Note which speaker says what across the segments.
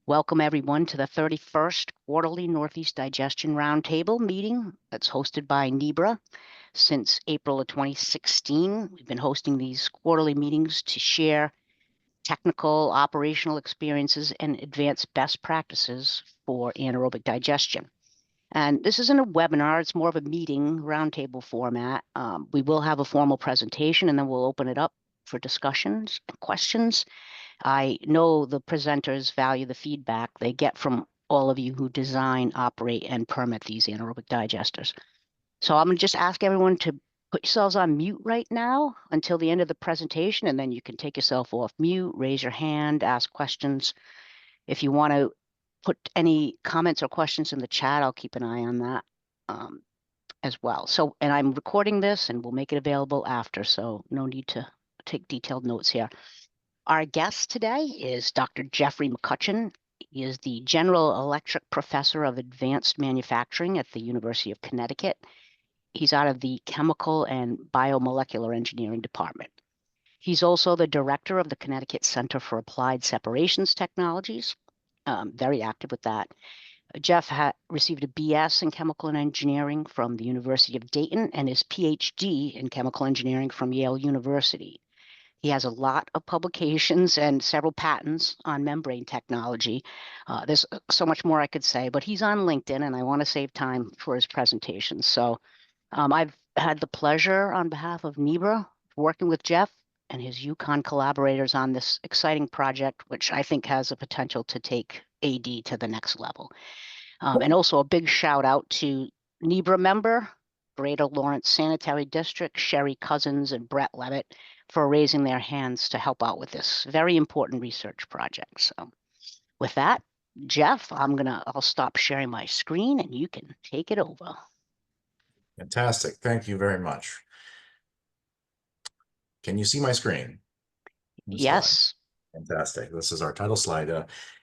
Speaker 1: Welcome everyone to the 31st Quarterly Northeast Digestion Roundtable meeting that's hosted by NEBRA. Since April of 2016, we've been hosting these quarterly meetings to share technical, operational experiences and advance best practices for anaerobic digestion. And this isn't a webinar, it's more of a meeting roundtable format. We will have a formal presentation and then we'll open it up for discussions and questions. I know the presenters value the feedback they get from all of you who design, operate, and permit these anaerobic digesters. So I'm going to just ask everyone to put yourselves on mute right now until the end of the presentation, and then you can take yourself off mute, raise your hand, ask questions. If you want to put any comments or questions in the chat, I'll keep an eye on that as well. So, and I'm recording this and we'll make it available after, so no need to take detailed notes here. Our guest today is Dr. Jeffrey McCutcheon. He is the General Electric Professor of Advanced Manufacturing at the University of Connecticut. He's out of the Chemical and Biomolecular Engineering Department. He's also the Director of the Connecticut Center for Applied Separations Technologies, very active with that. Jeff received a BS in Chemical and Engineering from the University of Dayton and his Ph.D. in Chemical Engineering from Yale University. He has a lot of publications and several patents on membrane technology. There's so much more I could say, but he's on LinkedIn and I want to save time for his presentation. So I've had the pleasure on behalf of NEBRA working with Jeff and his UConn collaborators on this exciting project, which I think has the potential to take AD to the next level. And also a big shout out to NEBRA member, Greater Lawrence Sanitary District, Sherry Cousins and Brett Levitt, for raising their hands to help out with this very important research project. So with that, Jeff, I'll stop sharing my screen and you can take it over.
Speaker 2: Fantastic. Thank you very much. Can you see my screen?
Speaker 1: Yes.
Speaker 2: Fantastic. This is our title slide.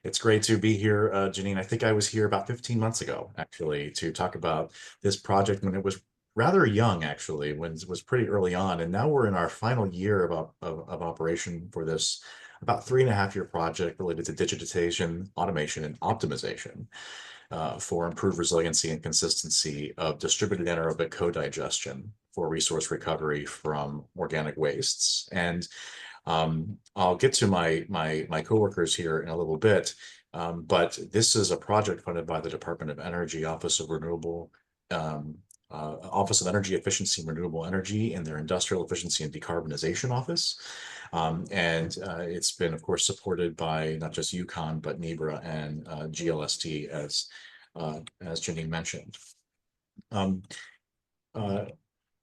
Speaker 2: It's great to be here, Janine. I think I was here about 15 months ago, actually, to talk about this project when it was rather young, actually, when it was pretty early on. And now we're in our final year of operation for this about 3.5-year project related to digitization, automation, and optimization for improved resiliency and consistency of distributed anaerobic co-digestion for resource recovery from organic wastes. And I'll get to my coworkers here in a little bit, but this is a project funded by the Department of Energy, Office of Energy Efficiency and Renewable Energy in their Industrial Efficiency and Decarbonization Office. And it's been, of course, supported by not just UConn, but NEBRA and GLSD, as Janine mentioned.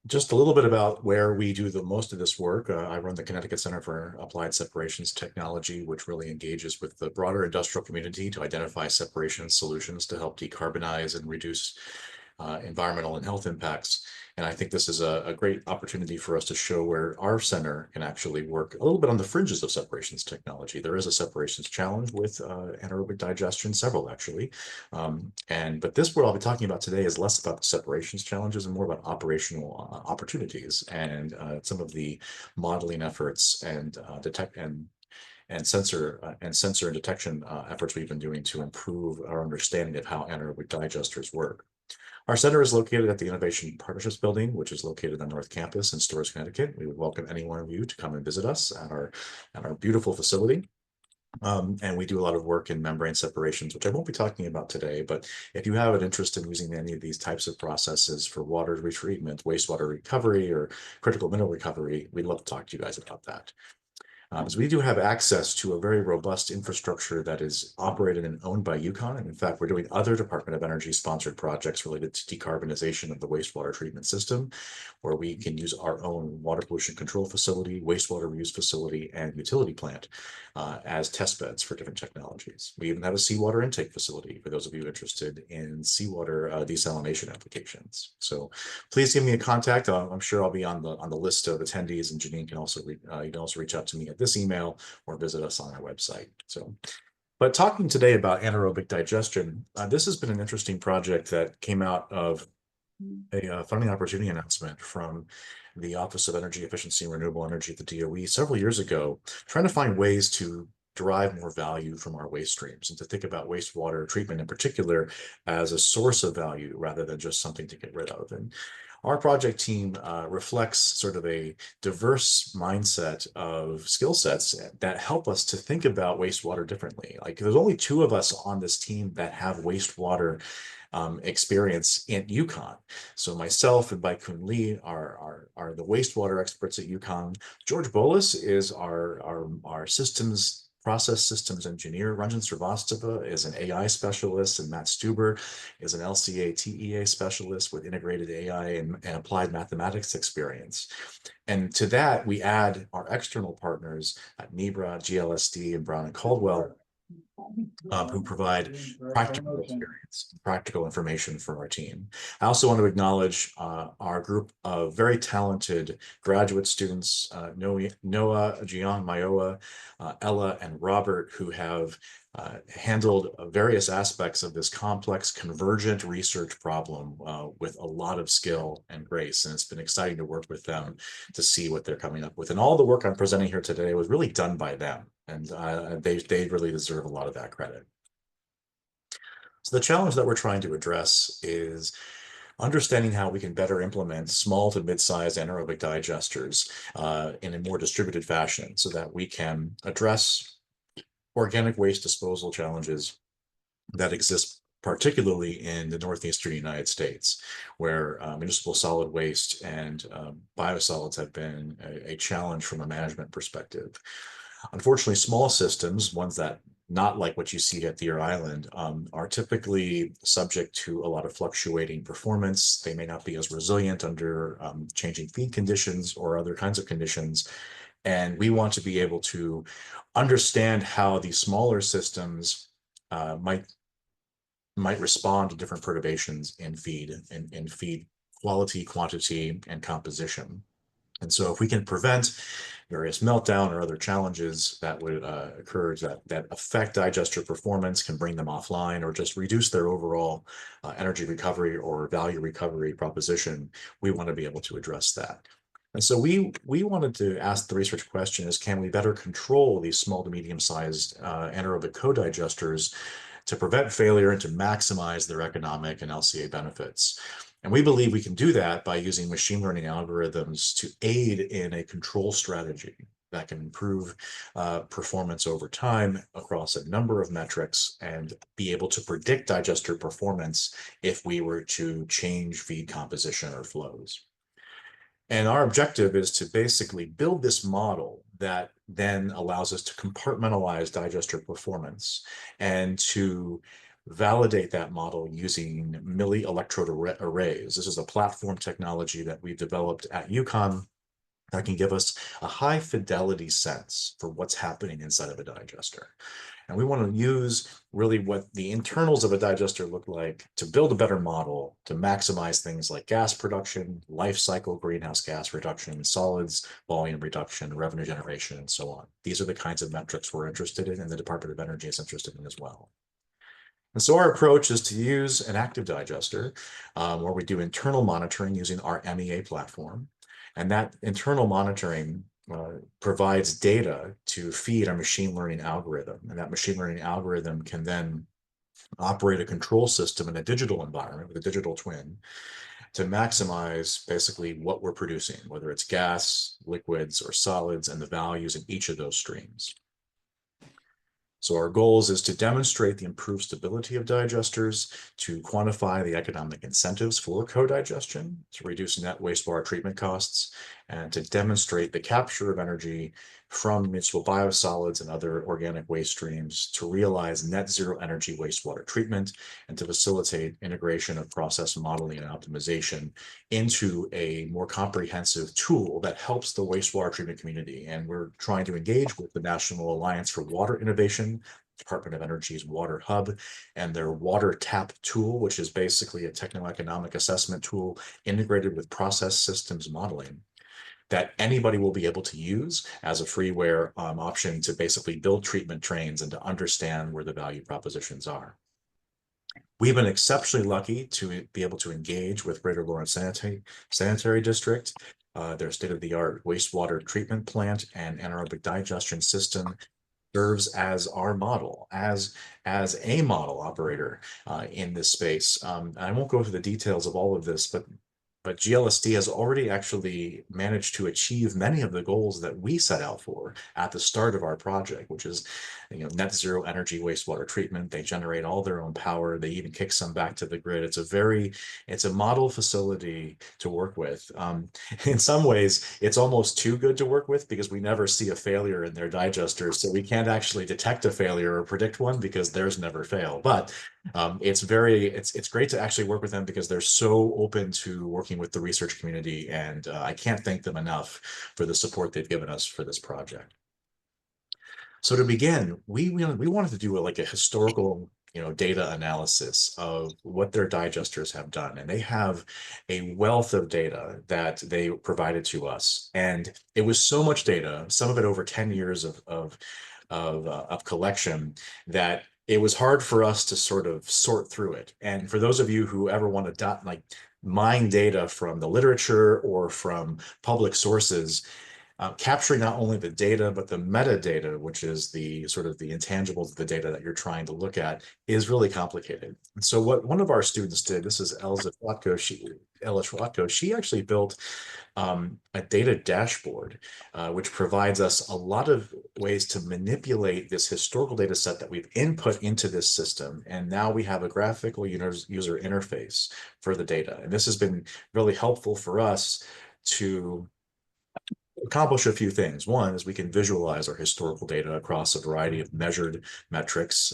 Speaker 2: Just a little bit about where we do the most of this work. I run the Connecticut Center for Applied Separations Technology, which really engages with the broader industrial community to identify separation solutions to help decarbonize and reduce environmental and health impacts. And I think this is a great opportunity for us to show where our center can actually work a little bit on the fringes of separations technology. There is a separations challenge with anaerobic digestion, several actually. But this, what I'll be talking about today, is less about the separations challenges and more about operational opportunities and some of the modeling efforts and sensor and detection efforts we've been doing to improve our understanding of how anaerobic digesters work. Our center is located at the Innovation Partnerships Building, which is located on North Campus in Storrs, Connecticut. We would welcome any one of you to come and visit us at our beautiful facility. And we do a lot of work in membrane separations, which I won't be talking about today, but if you have an interest in using any of these types of processes for water retreatment, wastewater recovery, or critical mineral recovery, we'd love to talk to you guys about that. So we do have access to a very robust infrastructure that is operated and owned by UConn. And in fact, we're doing other Department of Energy sponsored projects related to decarbonization of the wastewater treatment system, where we can use our own water pollution control facility, wastewater reuse facility, and utility plant as test beds for different technologies. We even have a seawater intake facility for those of you interested in seawater desalination applications. So please give me a contact. I'm sure I'll be on the list of attendees, and Janine can also you can also reach out to me at this email or visit us on our website. But talking today about anaerobic digestion, this has been an interesting project that came out of a funding opportunity announcement from the Office of Energy Efficiency and Renewable Energy at the DOE several years ago, trying to find ways to derive more value from our waste streams and to think about wastewater treatment in particular as a source of value rather than just something to get rid of. And our project team reflects sort of a diverse mindset of skill sets that help us to think about wastewater differently. Like there's only two of us on this team that have wastewater experience in UConn. So myself and Baikun Lee are the wastewater experts at UConn. George Bolus is our process systems engineer. Ranjan Srivastava is an AI specialist, and Matt Stuber is an LCA TEA specialist with integrated AI and applied mathematics experience. And to that, we add our external partners at NEBRA, GLSD, and Brown and Caldwell, who provide practical experience, practical information for our team. I also want to acknowledge our group of very talented graduate students, Noah, Jian, Mayoa, Ella, and Robert, who have handled various aspects of this complex convergent research problem with a lot of skill and grace. And it's been exciting to work with them to see what they're coming up with. And all the work I'm presenting here today was really done by them. And they really deserve a lot of that credit. So the challenge that we're trying to address is understanding how we can better implement small to mid-sized anaerobic digesters in a more distributed fashion so that we can address organic waste disposal challenges that exist particularly in the northeastern United States, where municipal solid waste and biosolids have been a challenge from a management perspective. Unfortunately, small systems, ones that not like what you see at Deer Island, are typically subject to a lot of fluctuating performance. They may not be as resilient under changing feed conditions or other kinds of conditions. And we want to be able to understand how these smaller systems might respond to different perturbations in feed quality, quantity, and composition. And so if we can prevent various meltdown or other challenges that would occur that affect digester performance, can bring them offline, or just reduce their overall energy recovery or value recovery proposition, we want to be able to address that. And so we wanted to ask the research question is, can we better control these small to medium-sized anaerobic co-digesters to prevent failure and to maximize their economic and LCA benefits? And we believe we can do that by using machine learning algorithms to aid in a control strategy that can improve performance over time across a number of metrics and be able to predict digester performance if we were to change feed composition or flows. And our objective is to basically build this model that then allows us to compartmentalize digester performance and to validate that model using milli-electrode arrays. This is a platform technology that we've developed at UConn that can give us a high fidelity sense for what's happening inside of a digester. And we want to use really what the internals of a digester look like to build a better model to maximize things like gas production, life cycle greenhouse gas reduction, solids volume reduction, revenue generation, and so on. These are the kinds of metrics we're interested in, and the Department of Energy is interested in as well. And so our approach is to use an active digester where we do internal monitoring using our MEA platform. And that internal monitoring provides data to feed our machine learning algorithm. And that machine learning algorithm can then operate a control system in a digital environment with a digital twin to maximize basically what we're producing, whether it's gas, liquids, or solids, and the values in each of those streams. So our goals is to demonstrate the improved stability of digesters, to quantify the economic incentives for co-digestion, to reduce net wastewater treatment costs, and to demonstrate the capture of energy from municipal biosolids and other organic waste streams to realize net zero energy wastewater treatment and to facilitate integration of process modeling and optimization into a more comprehensive tool that helps the wastewater treatment community. And we're trying to engage with the National Alliance for Water Innovation, Department of Energy's Water Hub, and their Water Tap tool, which is basically a techno-economic assessment tool integrated with process systems modeling that anybody will be able to use as a freeware option to basically build treatment trains and to understand where the value propositions are. We've been exceptionally lucky to be able to engage with Greater Lawrence Sanitary District, their state-of-the-art wastewater treatment plant and anaerobic digestion system serves as our model, as a model operator in this space. I won't go through the details of all of this, but GLSD has already actually managed to achieve many of the goals that we set out for at the start of our project, which is, net zero energy wastewater treatment. They generate all their own power. They even kick some back to the grid. It's a model facility to work with. In some ways, it's almost too good to work with because we never see a failure in their digesters. So we can't actually detect a failure or predict one because theirs never fail. But it's great to actually work with them because they're so open to working with the research community, and I can't thank them enough for the support they've given us for this project. So to begin, we wanted to do like a historical data analysis of what their digesters have done, and they have a wealth of data that they provided to us, and it was so much data, some of it over 10 years of collection, that it was hard for us to sort of sort through it. And for those of you who ever want to mine data from the literature or from public sources, capturing not only the data, but the metadata, which is the sort of the intangibles of the data that you're trying to look at, is really complicated. And so what one of our students did, this is Elza Schwatko, she actually built a data dashboard, which provides us a lot of ways to manipulate this historical data set that we've input into this system. And now we have a graphical user interface for the data. And this has been really helpful for us to accomplish a few things. One is we can visualize our historical data across a variety of measured metrics,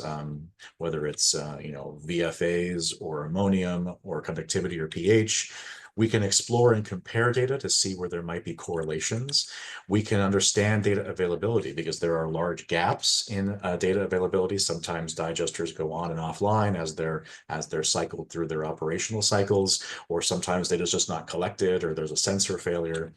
Speaker 2: whether it's VFAs or ammonium or conductivity or pH. We can explore and compare data to see where there might be correlations. We can understand data availability because there are large gaps in data availability. Sometimes digesters go on and offline as they're cycled through their operational cycles, or sometimes data is just not collected, or there's a sensor failure.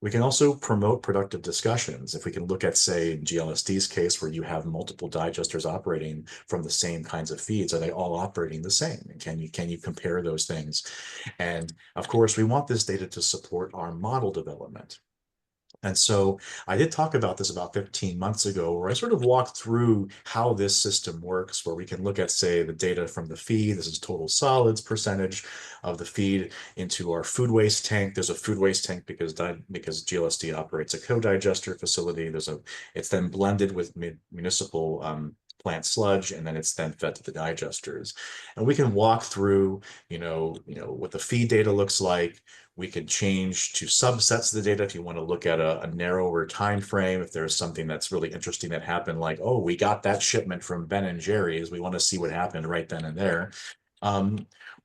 Speaker 2: We can also promote productive discussions. If we can look at, say, GLSD's case, where you have multiple digesters operating from the same kinds of feeds, are they all operating the same? And can you compare those things? And of course, we want this data to support our model development. And so I did talk about this about 15 months ago, where I sort of walked through how this system works, where we can look at, say, the data from the feed. This is total solids percentage of the feed into our food waste tank. There's a food waste tank because GLSD operates a co-digester facility. It's then blended with municipal plant sludge, and then it's then fed to the digesters. And we can walk through, what the feed data looks like. We could change to subsets of the data if you want to look at a narrower time frame. If there's something that's really interesting that happened, like, oh, we got that shipment from Ben and Jerry's, we want to see what happened right then and there.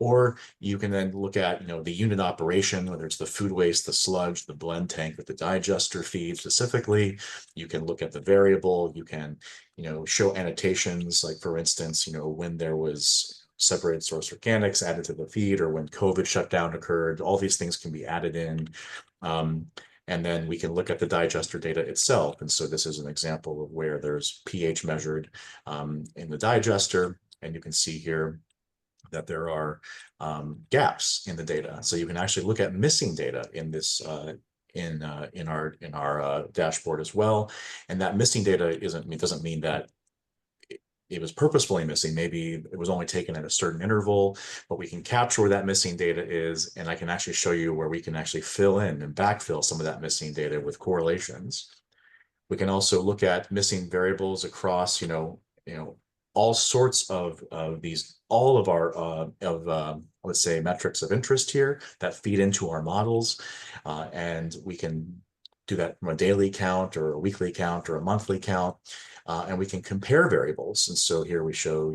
Speaker 2: Or you can then look at, the unit operation, whether it's the food waste, the sludge, the blend tank with the digester feed specifically. You can look at the variable. You can, show annotations, like, for instance, when there was separated source organics added to the feed, or when COVID shutdown occurred. All these things can be added in. And then we can look at the digester data itself. And so this is an example of where there's pH measured in the digester. And you can see here that there are gaps in the data. So you can actually look at missing data in this in our dashboard as well. And that missing data doesn't mean that it was purposefully missing. Maybe it was only taken at a certain interval, but we can capture where that missing data is, and I can actually show you where we can actually fill in and backfill some of that missing data with correlations. We can also look at missing variables across, all sorts of these, all of our let's say, metrics of interest here that feed into our models, and we can do that from a daily count or a weekly count or a monthly count, and we can compare variables. And so here we show,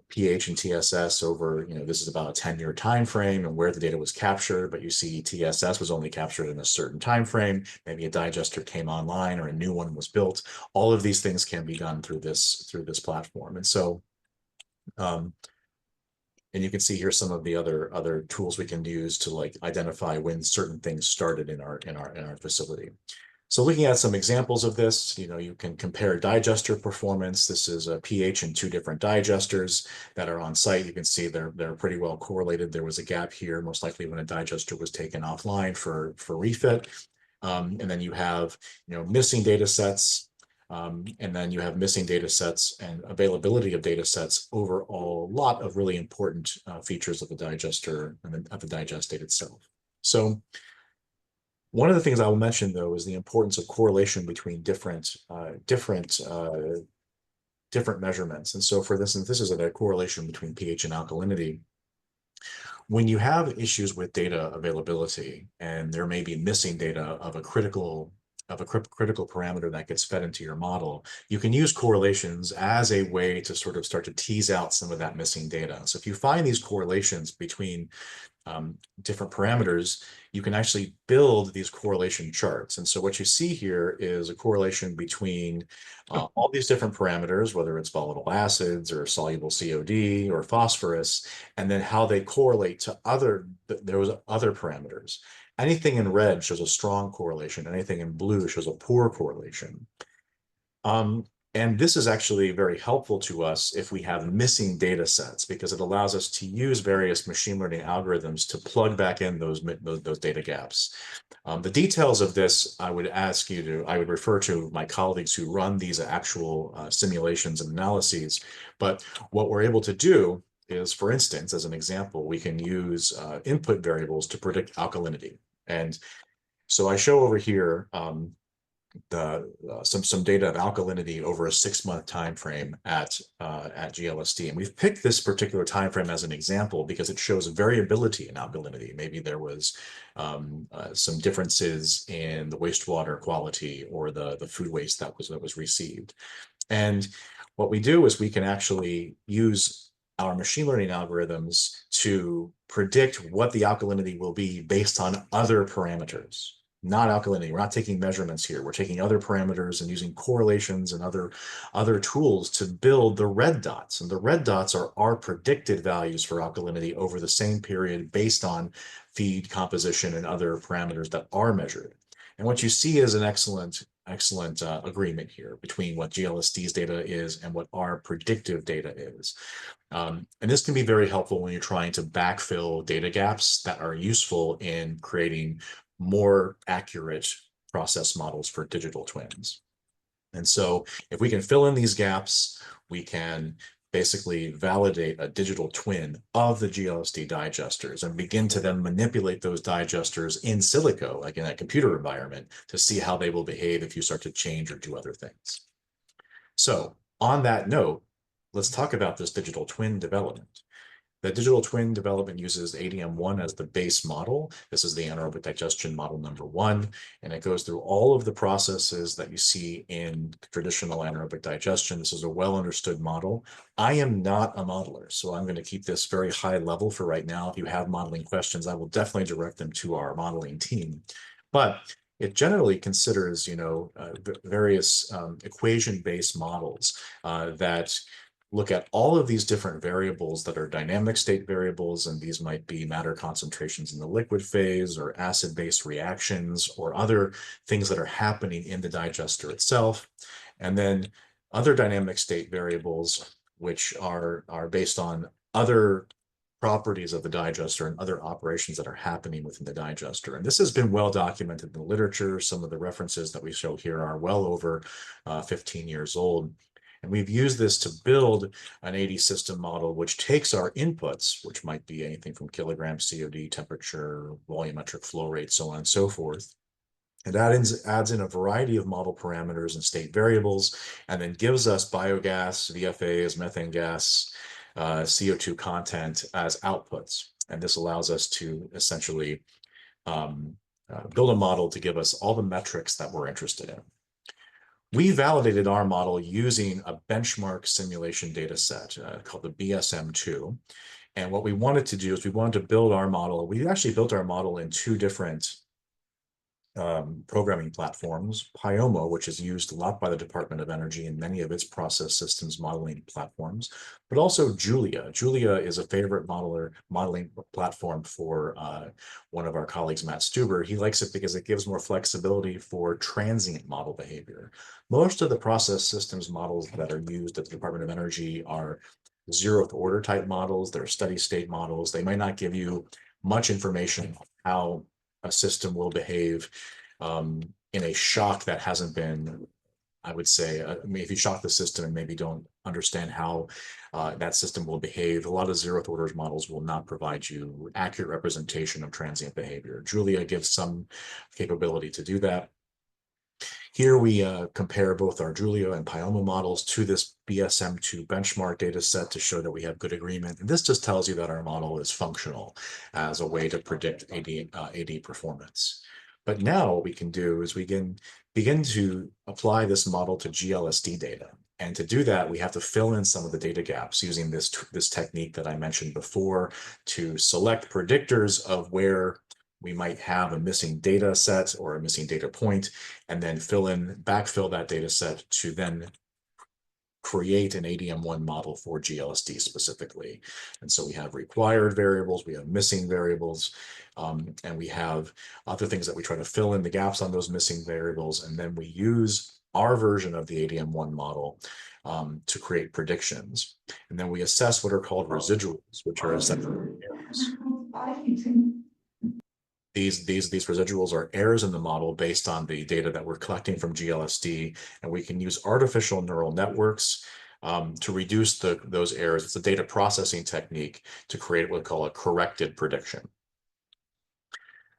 Speaker 2: pH and TSS over, this is about a 10-year time frame and where the data was captured, but you see TSS was only captured in a certain time frame. Maybe a digester came online or a new one was built. All of these things can be done through this platform. And so and you can see here some of the other tools we can use to identify when certain things started in our facility. So looking at some examples of this, you can compare digester performance. This is a pH in 2 different digesters that are on site. You can see they're pretty well correlated. There was a gap here, most likely when a digester was taken offline for refit. And then you have, missing data sets. And then you have missing data sets and availability of data sets over a lot of really important features of the digester and of the digestate itself. So one of the things I will mention, though, is the importance of correlation between different measurements. And so for this, and this is a correlation between pH and alkalinity. When you have issues with data availability and there may be missing data of a critical parameter that gets fed into your model, you can use correlations as a way to sort of start to tease out some of that missing data. So if you find these correlations between different parameters, you can actually build these correlation charts. And so what you see here is a correlation between all these different parameters, whether it's volatile acids or soluble COD or phosphorus, and then how they correlate to those other parameters. Anything in red shows a strong correlation. Anything in blue shows a poor correlation. And this is actually very helpful to us if we have missing data sets, because it allows us to use various machine learning algorithms to plug back in those data gaps. The details of this, I would refer to my colleagues who run these actual simulations and analyses. But what we're able to do is, for instance, as an example, we can use input variables to predict alkalinity. And so I show over here some data of alkalinity over a 6-month time frame at GLSD, and we've picked this particular time frame as an example because it shows variability in alkalinity. Maybe there was some differences in the wastewater quality or the food waste that was received. And what we do is we can actually use our machine learning algorithms to predict what the alkalinity will be based on other parameters. Not alkalinity. We're not taking measurements here. We're taking other parameters and using correlations and other tools to build the red dots. And the red dots are our predicted values for alkalinity over the same period based on feed composition and other parameters that are measured. And what you see is an excellent agreement here between what GLSD's data is and what our predictive data is. And this can be very helpful when you're trying to backfill data gaps that are useful in creating more accurate process models for digital twins. And so if we can fill in these gaps, we can basically validate a digital twin of the GLSD digesters and begin to then manipulate those digesters in silico, like in a computer environment, to see how they will behave if you start to change or do other things. So on that note, let's talk about this digital twin development. The digital twin development uses ADM1 as the base model. This is the anaerobic digestion model number 1, and it goes through all of the processes that you see in traditional anaerobic digestion. This is a well understood model. I am not a modeler, so I'm going to keep this very high level for right now. If you have modeling questions, I will definitely direct them to our modeling team. But it generally considers, various equation-based models that look at all of these different variables that are dynamic state variables, and these might be matter concentrations in the liquid phase or acid-base reactions or other things that are happening in the digester itself. And then other dynamic state variables, which are based on other properties of the digester and other operations that are happening within the digester. And this has been well documented in the literature. Some of the references that we show here are well over 15 years old. And we've used this to build an AD system model, which takes our inputs, which might be anything from kilograms COD, temperature, volumetric flow rate, so on and so forth. And that adds in a variety of model parameters and state variables, and then gives us biogas, VFAs, methane gas, CO2 content as outputs. And this allows us to essentially build a model to give us all the metrics that we're interested in. We validated our model using a benchmark simulation data set called the BSM2. And what we wanted to do is we wanted to build our model. We actually built our model in 2 different programming platforms. Biomolecular, which is used a lot by the Department of Energy in many of its process systems modeling platforms, but also Julia. Julia is a favorite modeling platform for one of our colleagues, Matt Stuber. He likes it because it gives more flexibility for transient model behavior. Most of the process systems models that are used at the Department of Energy are 0th order type models. They're steady state models. They might not give you much information on how a system will behave in a shock that hasn't been, I would say, I mean, if you shock the system and maybe don't understand how that system will behave, a lot of zeroth orders models will not provide you accurate representation of transient behavior. Julia gives some capability to do that. Here we compare both our Julia and Pyomo models to this BSM2 benchmark data set to show that we have good agreement. And this just tells you that our model is functional as a way to predict AD performance. But now what we can do is we can begin to apply this model to GLSD data. And to do that, we have to fill in some of the data gaps using this technique that I mentioned before to select predictors of where we might have a missing data set or a missing data point, and then backfill that data set to then create an ADM1 model for GLSD specifically. And so we have required variables, we have missing variables, and we have other things that we try to fill in the gaps on those missing variables. And then we use our version of the ADM1 model to create predictions. And then we assess what are called residuals, which are essentially errors. These residuals are errors in the model based on the data that we're collecting from GLSD, and we can use artificial neural networks to reduce those errors. It's a data processing technique to create what we call a corrected prediction.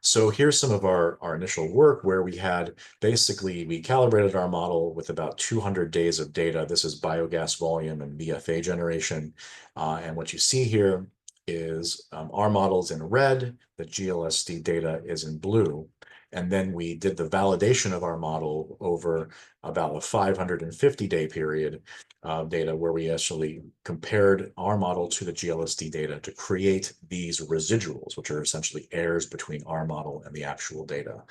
Speaker 2: So here's some of our initial work where we calibrated our model with about 200 days of data. This is biogas volume and BFA generation. And what you see here is our model's in red, the GLSD data is in blue. And then we did the validation of our model over about a 550-day period of data where we actually compared our model to the GLSD data to create these residuals, which are essentially errors between our model and the actual data.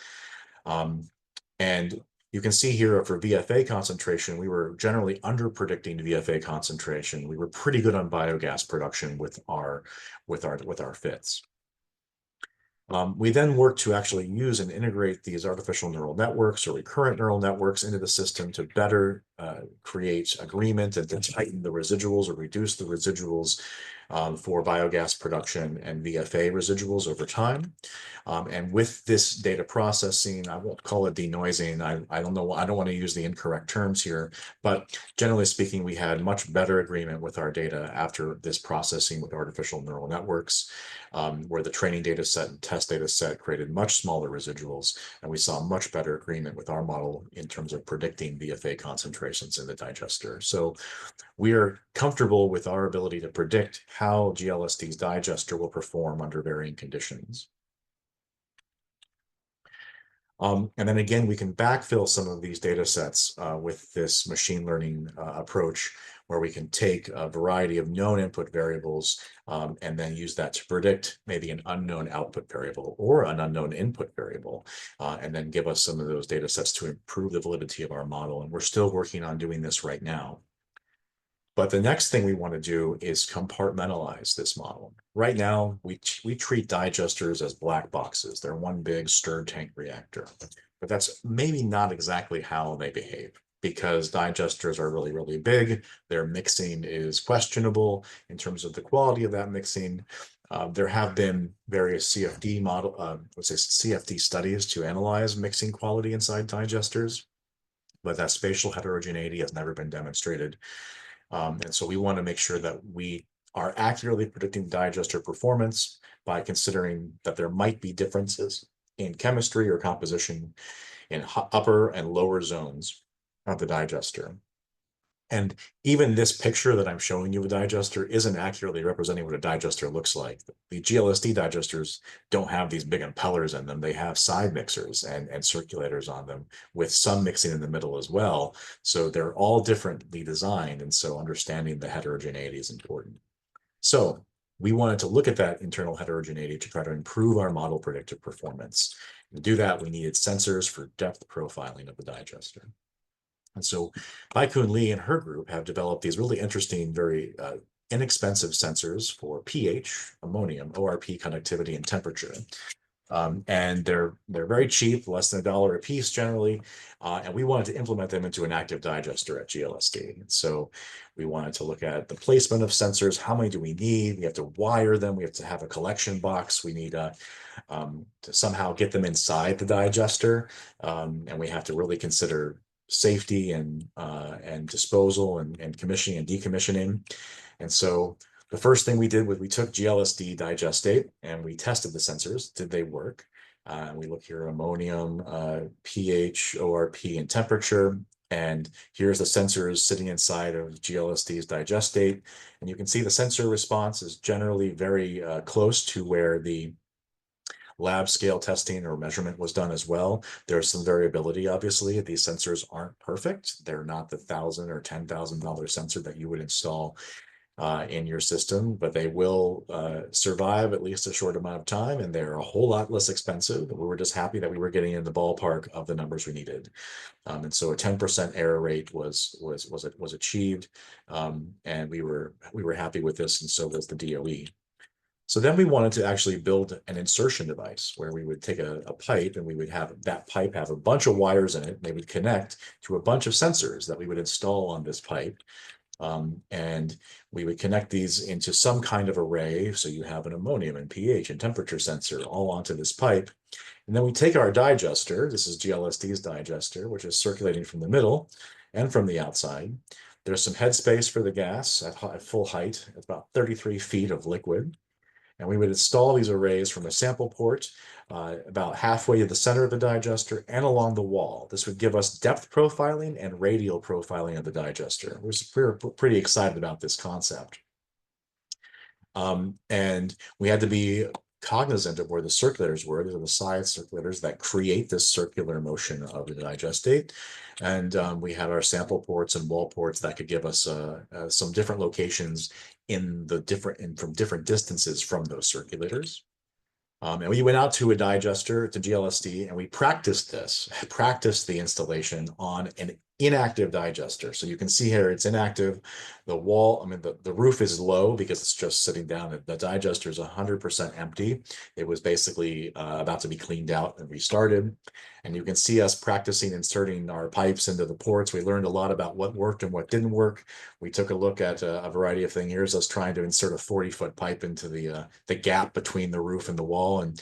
Speaker 2: And you can see here for VFA concentration, we were generally under predicting VFA concentration. We were pretty good on biogas production with our fits. We then worked to actually use and integrate these artificial neural networks or recurrent neural networks into the system to better create agreement and to tighten the residuals or reduce the residuals for biogas production and VFA residuals over time. And with this data processing, I won't call it denoising. I don't know. I don't want to use the incorrect terms here, but generally speaking, we had much better agreement with our data after this processing with artificial neural networks, where the training data set and test data set created much smaller residuals, and we saw much better agreement with our model in terms of predicting VFA concentrations in the digester. So we are comfortable with our ability to predict how GLSD's digester will perform under varying conditions. And then again, we can backfill some of these data sets with this machine learning approach, where we can take a variety of known input variables and then use that to predict maybe an unknown output variable or an unknown input variable, and then give us some of those data sets to improve the validity of our model. And we're still working on doing this right now. But the next thing we want to do is compartmentalize this model. Right now, we treat digesters as black boxes. They're one big stirred tank reactor. But that's maybe not exactly how they behave, because digesters are really, really big. Their mixing is questionable in terms of the quality of that mixing. There have been various CFD studies to analyze mixing quality inside digesters, but that spatial heterogeneity has never been demonstrated. And so we want to make sure that we are accurately predicting digester performance by considering that there might be differences in chemistry or composition in upper and lower zones of the digester. And even this picture that I'm showing you of a digester isn't accurately representing what a digester looks like. The GLSD digesters don't have these big impellers in them. They have side mixers and circulators on them with some mixing in the middle as well. So they're all differently designed. And so understanding the heterogeneity is important. So we wanted to look at that internal heterogeneity to try to improve our model predictive performance. To do that, we needed sensors for depth profiling of the digester. And so Bai-Kun Lee and her group have developed these really interesting, very inexpensive sensors for pH, ammonium, ORP conductivity, and temperature. And they're very cheap, less than $1 a piece generally. And we wanted to implement them into an active digester at GLSD. So we wanted to look at the placement of sensors. How many do we need? We have to wire them. We have to have a collection box. We need to somehow get them inside the digester. And we have to really consider safety and disposal and commissioning and decommissioning. And so the first thing we did was we took GLSD digestate and we tested the sensors. Did they work? We look here, ammonium, pH, ORP, and temperature. And here's the sensors sitting inside of GLSD's digestate. And you can see the sensor response is generally very close to where the lab scale testing or measurement was done as well. There's some variability, obviously. These sensors aren't perfect. They're not the $1,000 or $10,000 sensor that you would install in your system, but they will survive at least a short amount of time, and they're a whole lot less expensive. We were just happy that we were getting in the ballpark of the numbers we needed, and so a 10% error rate was achieved, and we were happy with this, and so was the DOE. So then we wanted to actually build an insertion device where we would take a pipe and we would have that pipe have a bunch of wires in it. And they would connect to a bunch of sensors that we would install on this pipe. And we would connect these into some kind of array. So you have an ammonium and pH and temperature sensor all onto this pipe. And then we take our digester, this is GLSD's digester, which is circulating from the middle and from the outside. There's some headspace for the gas at full height, at about 33 feet of liquid. And we would install these arrays from a sample port about halfway to the center of the digester and along the wall. This would give us depth profiling and radial profiling of the digester. We're pretty excited about this concept. And we had to be cognizant of where the circulators were. These are the side circulators that create this circular motion of the digestate. And we had our sample ports and wall ports that could give us some different locations from different distances from those circulators. And we went out to a digester, to GLSD, and we practiced the installation on an inactive digester. So you can see here it's inactive. The wall, the roof is low because it's just sitting down. The digester is 100% empty. It was basically about to be cleaned out and restarted. And you can see us practicing inserting our pipes into the ports. We learned a lot about what worked and what didn't work. We took a look at a variety of things. Here's us trying to insert a 40-foot pipe into the gap between the roof and the wall. And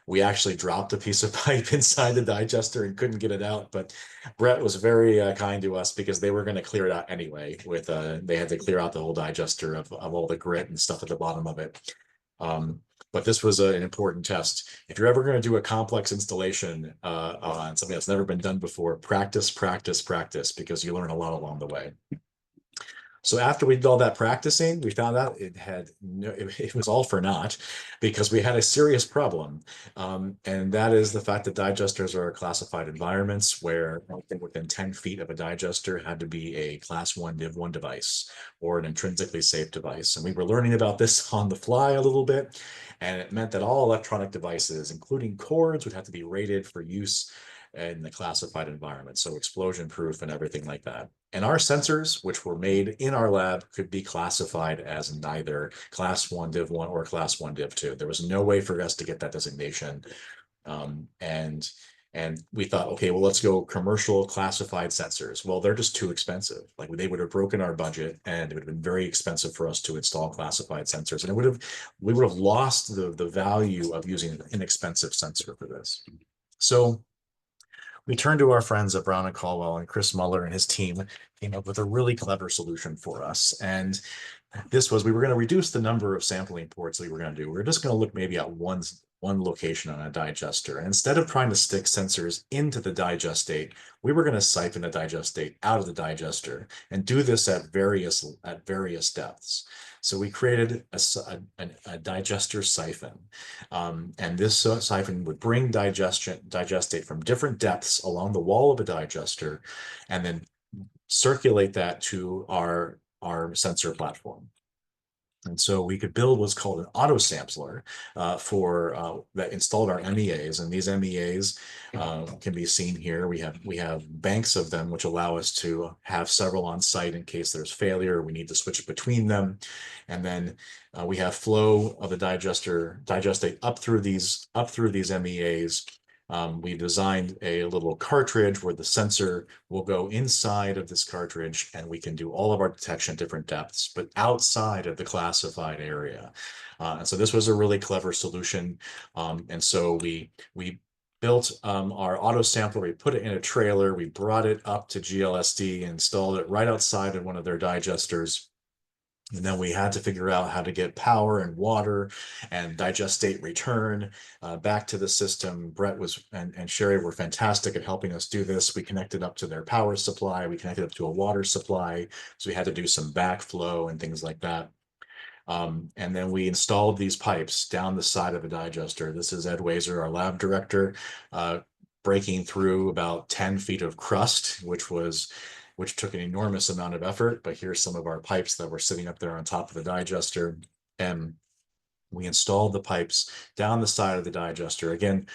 Speaker 2: we actually dropped a piece of pipe inside the digester and couldn't get it out. But Brett was very kind to us because they were going to clear it out anyway. They had to clear out the whole digester of all the grit and stuff at the bottom of it. But this was an important test. If you're ever going to do a complex installation on something that's never been done before, practice, practice, practice, because you learn a lot along the way. So after we did all that practicing, we found out it was all for naught because we had a serious problem. And that is the fact that digesters are classified environments where within 10 feet of a digester had to be a class 1 Div 1 device or an intrinsically safe device. And we were learning about this on the fly a little bit. And it meant that all electronic devices, including cords, would have to be rated for use in the classified environment. So explosion proof and everything like that. And our sensors, which were made in our lab, could be classified as neither class 1 Div 1 or class 1 Div 2. There was no way for us to get that designation. And we thought, okay, well, let's go commercial classified sensors. Well, they're just too expensive. Like they would have broken our budget and it would have been very expensive for us to install classified sensors. And we would have lost the value of using an inexpensive sensor for this. So we turned to our friends at Brown and Caldwell, and Chris Muller and his team came up with a really clever solution for us. And we were going to reduce the number of sampling ports that we were going to do. We were just going to look maybe at one location on a digester. And instead of trying to stick sensors into the digestate, we were going to siphon the digestate out of the digester and do this at various depths. So we created a digester siphon. And this siphon would bring digestate from different depths along the wall of a digester and then circulate that to our sensor platform. And so we could build what's called an auto sampler for that installed our MEAs, and these MEAs can be seen here. We have banks of them, which allow us to have several on site in case there's failure. We need to switch between them, and then we have flow of the digestate up through these MEAs. We designed a little cartridge where the sensor will go inside of this cartridge, and we can do all of our detection at different depths, but outside of the classified area. And so this was a really clever solution. And so we built our auto sampler, we put it in a trailer, we brought it up to GLSD, installed it right outside of one of their digesters. And then we had to figure out how to get power and water and digestate return back to the system. Brett and Sherry were fantastic at helping us do this. We connected up to their power supply. We connected up to a water supply. So we had to do some backflow and things like that. And then we installed these pipes down the side of the digester. This is Ed Wazer, our lab director, breaking through about 10 feet of crust, which took an enormous amount of effort. But here's some of our pipes that were sitting up there on top of the digester. And we installed the pipes down the side of the digester. Again,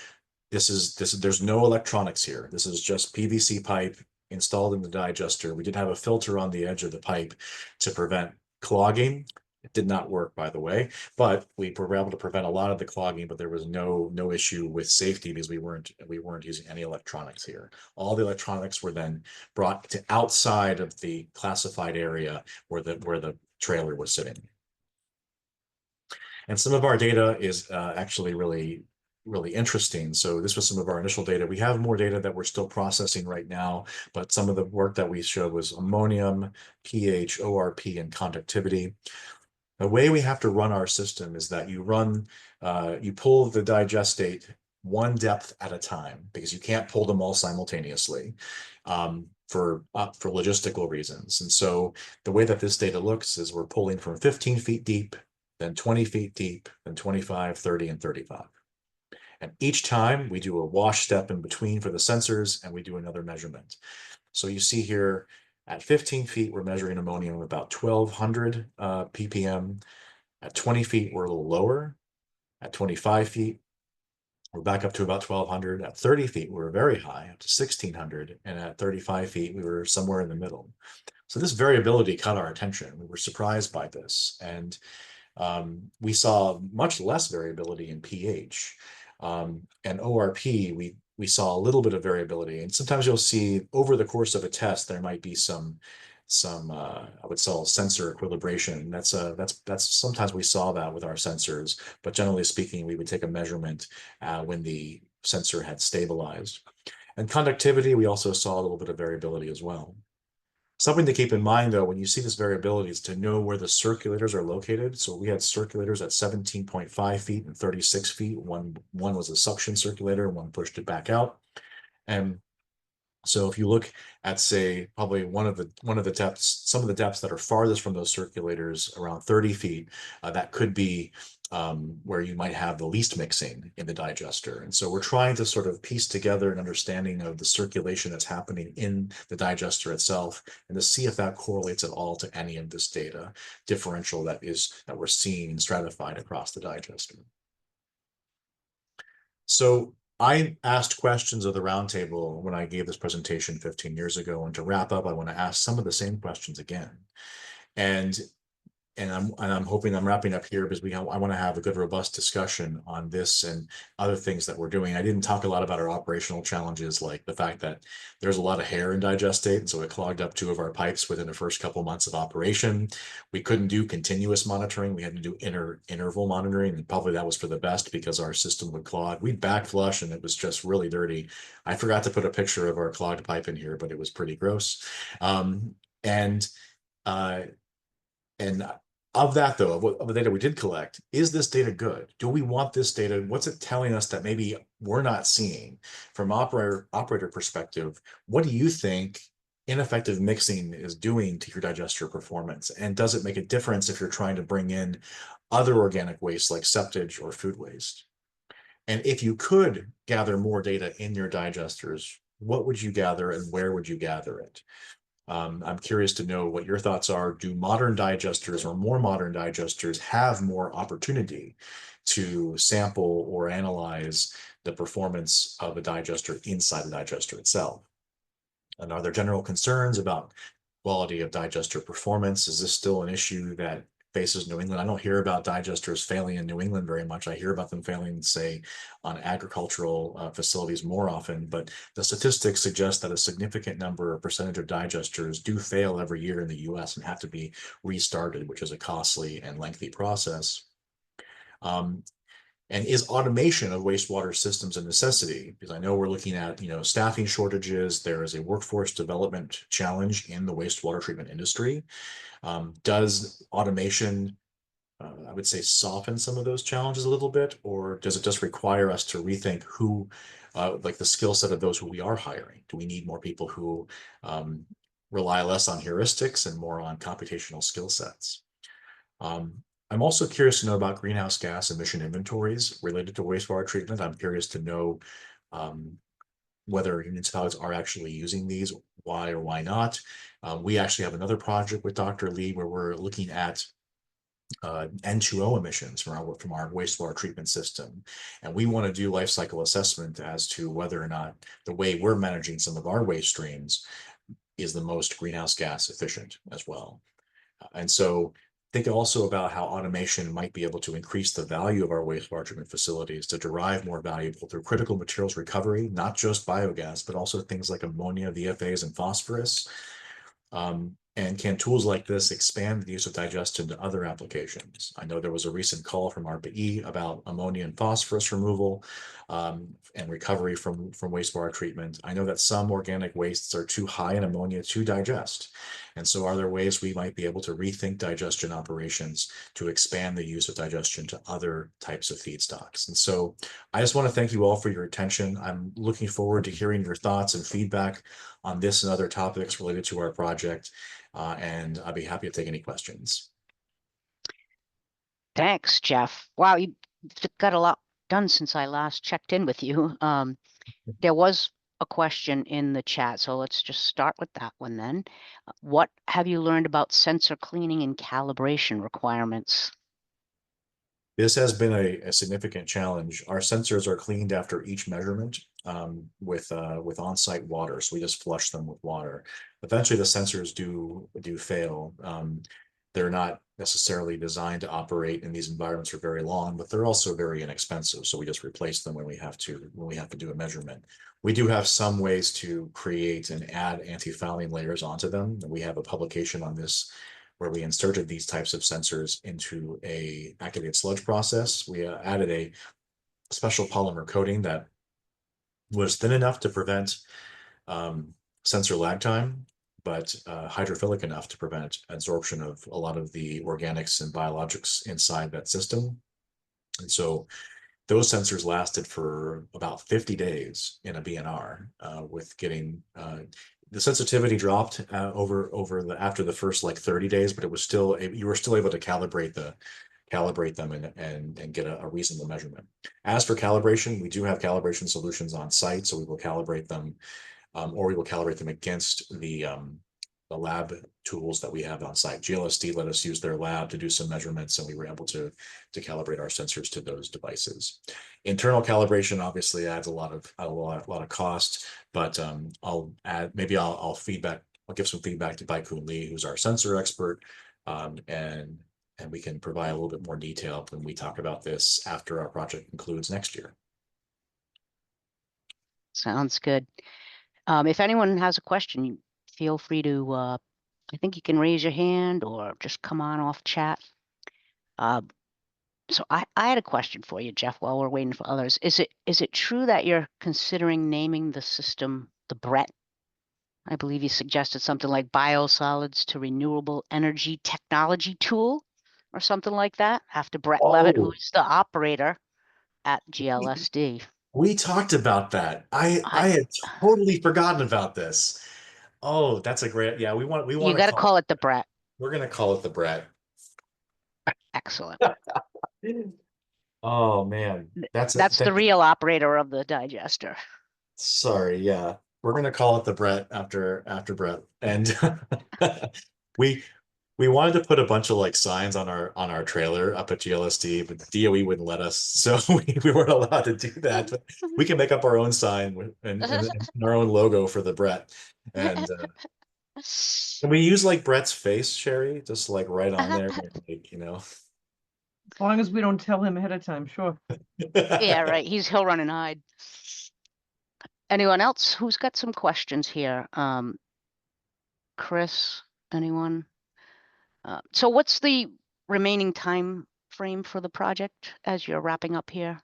Speaker 2: there's no electronics here. This is just PVC pipe installed in the digester. We did have a filter on the edge of the pipe to prevent clogging. It did not work, by the way, but we were able to prevent a lot of the clogging, but there was no issue with safety because we weren't using any electronics here. All the electronics were then brought to outside of the classified area where the trailer was sitting. And some of our data is actually really interesting. So this was some of our initial data. We have more data that we're still processing right now, but some of the work that we showed was ammonium, pH, ORP, and conductivity. The way we have to run our system is that you pull the digestate one depth at a time because you can't pull them all simultaneously for logistical reasons. And so the way that this data looks is we're pulling from 15 feet deep, then 20 feet deep, then 25, 30, and 35. And each time we do a wash step in between for the sensors, and we do another measurement. So you see here at 15 feet, we're measuring ammonium about 1200 ppm. At 20 feet, we're a little lower. At 25 feet, we're back up to about 1200. At 30 feet, we were very high, up to 1600. And at 35 feet, we were somewhere in the middle. So this variability caught our attention. We were surprised by this. And we saw much less variability in pH. And ORP, we saw a little bit of variability. And sometimes you'll see over the course of a test, there might be some I would call sensor equilibration. That's sometimes we saw that with our sensors, but generally speaking, we would take a measurement when the sensor had stabilized. And conductivity, we also saw a little bit of variability as well. Something to keep in mind, though, when you see this variability is to know where the circulators are located. So we had circulators at 17.5 feet and 36 feet. One was a suction circulator, one pushed it back out. And so if you look at, say, probably one of the depths, some of the depths that are farthest from those circulators, around 30 feet, that could be where you might have the least mixing in the digester. And so we're trying to sort of piece together an understanding of the circulation that's happening in the digester itself and to see if that correlates at all to any of this data differential that we're seeing stratified across the digester. So I asked questions of the roundtable when I gave this presentation 15 years ago, and to wrap up, I want to ask some of the same questions again. And I'm hoping I'm wrapping up here because I want to have a good, robust discussion on this and other things that we're doing. I didn't talk a lot about our operational challenges, like the fact that there's a lot of hair in digestate, and so it clogged up 2 of our pipes within the first couple months of operation. We couldn't do continuous monitoring. We had to do interval monitoring, and probably that was for the best because our system would clog. We'd backflush, and it was just really dirty. I forgot to put a picture of our clogged pipe in here, but it was pretty gross. And of that, though, of the data we did collect, is this data good? Do we want this data? What's it telling us that maybe we're not seeing? From operator perspective, what do you think ineffective mixing is doing to your digester performance? And does it make a difference if you're trying to bring in other organic waste like septage or food waste? And if you could gather more data in your digesters, what would you gather and where would you gather it? I'm curious to know what your thoughts are. Do modern digesters or more modern digesters have more opportunity to sample or analyze the performance of a digester inside the digester itself? And are there general concerns about quality of digester performance? Is this still an issue that faces New England? I don't hear about digesters failing in New England very much. I hear about them failing, say, on agricultural facilities more often, but the statistics suggest that a significant number or percentage of digesters do fail every year in the US and have to be restarted, which is a costly and lengthy process. Um, and is automation of wastewater systems a necessity? Because I know we're looking at, staffing shortages. There is a workforce development challenge in the wastewater treatment industry. Does automation, I would say, soften some of those challenges a little bit, or does it just require us to rethink like the skill set of those who we are hiring? Do we need more people who rely less on heuristics and more on computational skill sets? I'm also curious to know about greenhouse gas emission inventories related to wastewater treatment. I'm curious to know um, whether municipalities are actually using these, why or why not. We actually have another project with Dr. Lee where we're looking at N2O emissions from our wastewater treatment system. And we want to do life cycle assessment as to whether or not the way we're managing some of our waste streams is the most greenhouse gas efficient as well. And so think also about how automation might be able to increase the value of our wastewater treatment facilities to derive more value through critical materials recovery, not just biogas, but also things like ammonia, VFAs, and phosphorus. And can tools like this expand the use of digestion to other applications? I know there was a recent call from RPE about ammonia and phosphorus removal and recovery from wastewater treatment. I know that some organic wastes are too high in ammonia to digest. And so are there ways we might be able to rethink digestion operations to expand the use of digestion to other types of feedstocks? And so I just want to thank you all for your attention. I'm looking forward to hearing your thoughts and feedback on this and other topics related to our project. And I'd be happy to take any questions.
Speaker 1: Thanks, Jeff. Wow, you got a lot done since I last checked in with you. There was a question in the chat, so let's just start with that one then. What have you learned about sensor cleaning and calibration requirements?
Speaker 2: This has been a significant challenge. Our sensors are cleaned after each measurement with on-site water, so we just flush them with water. Eventually, the sensors do fail. They're not necessarily designed to operate in these environments for very long, but they're also very inexpensive. So we just replace them when we have to do a measurement. We do have some ways to create and add anti-fouling layers onto them. We have a publication on this where we inserted these types of sensors into a activated sludge process. We added a special polymer coating that was thin enough to prevent sensor lag time, but hydrophilic enough to prevent absorption of a lot of the organics and biologics inside that system. And so those sensors lasted for about 50 days in a BNR with getting the sensitivity dropped after the first like 30 days, but it was still you were still able to calibrate them and get a reasonable measurement. As for calibration, we do have calibration solutions on site, so we will calibrate them or we will calibrate them against the lab tools that we have on site. GLSD let us use their lab to do some measurements, and we were able to calibrate our sensors to those devices. Internal calibration obviously adds a lot of cost, but I'll give some feedback to Baikun Lee, who's our sensor expert, and we can provide a little bit more detail when we talk about this after our project concludes next year.
Speaker 1: Sounds good. If anyone has a question, feel free to, I think you can raise your hand or just come on off chat. So I had a question for you, Jeff, while we're waiting for others. Is it true that you're considering naming the system the BRET? I believe you suggested something like Biosolids to Renewable Energy Technology Tool or something like that, after Brett Levitt, who is the operator at GLSD.
Speaker 2: We talked about that. I
Speaker 1: I
Speaker 2: had totally forgotten about this. Oh, that's a great. Yeah, we want
Speaker 1: You
Speaker 2: to
Speaker 1: got to call it the Brett.
Speaker 2: we're gonna call it the Brett.
Speaker 1: Excellent.
Speaker 2: Oh man,
Speaker 1: That's the real operator of the digester.
Speaker 2: sorry. Yeah. We're gonna call it the Brett after Brett. And we we wanted to put a bunch of like signs on our trailer up at GLSD, but the DOE wouldn't let us, so we weren't allowed to do that. But we can make up our own sign and our own logo for the Brett. And can we use like Brett's face, Sherry? Just like right on there, like,
Speaker 3: As long as we don't tell him ahead of time, sure.
Speaker 1: Yeah, right. He'll run and hide. Anyone else who's got some questions here? Chris, anyone? So what's the remaining time frame for the project as you're wrapping up here?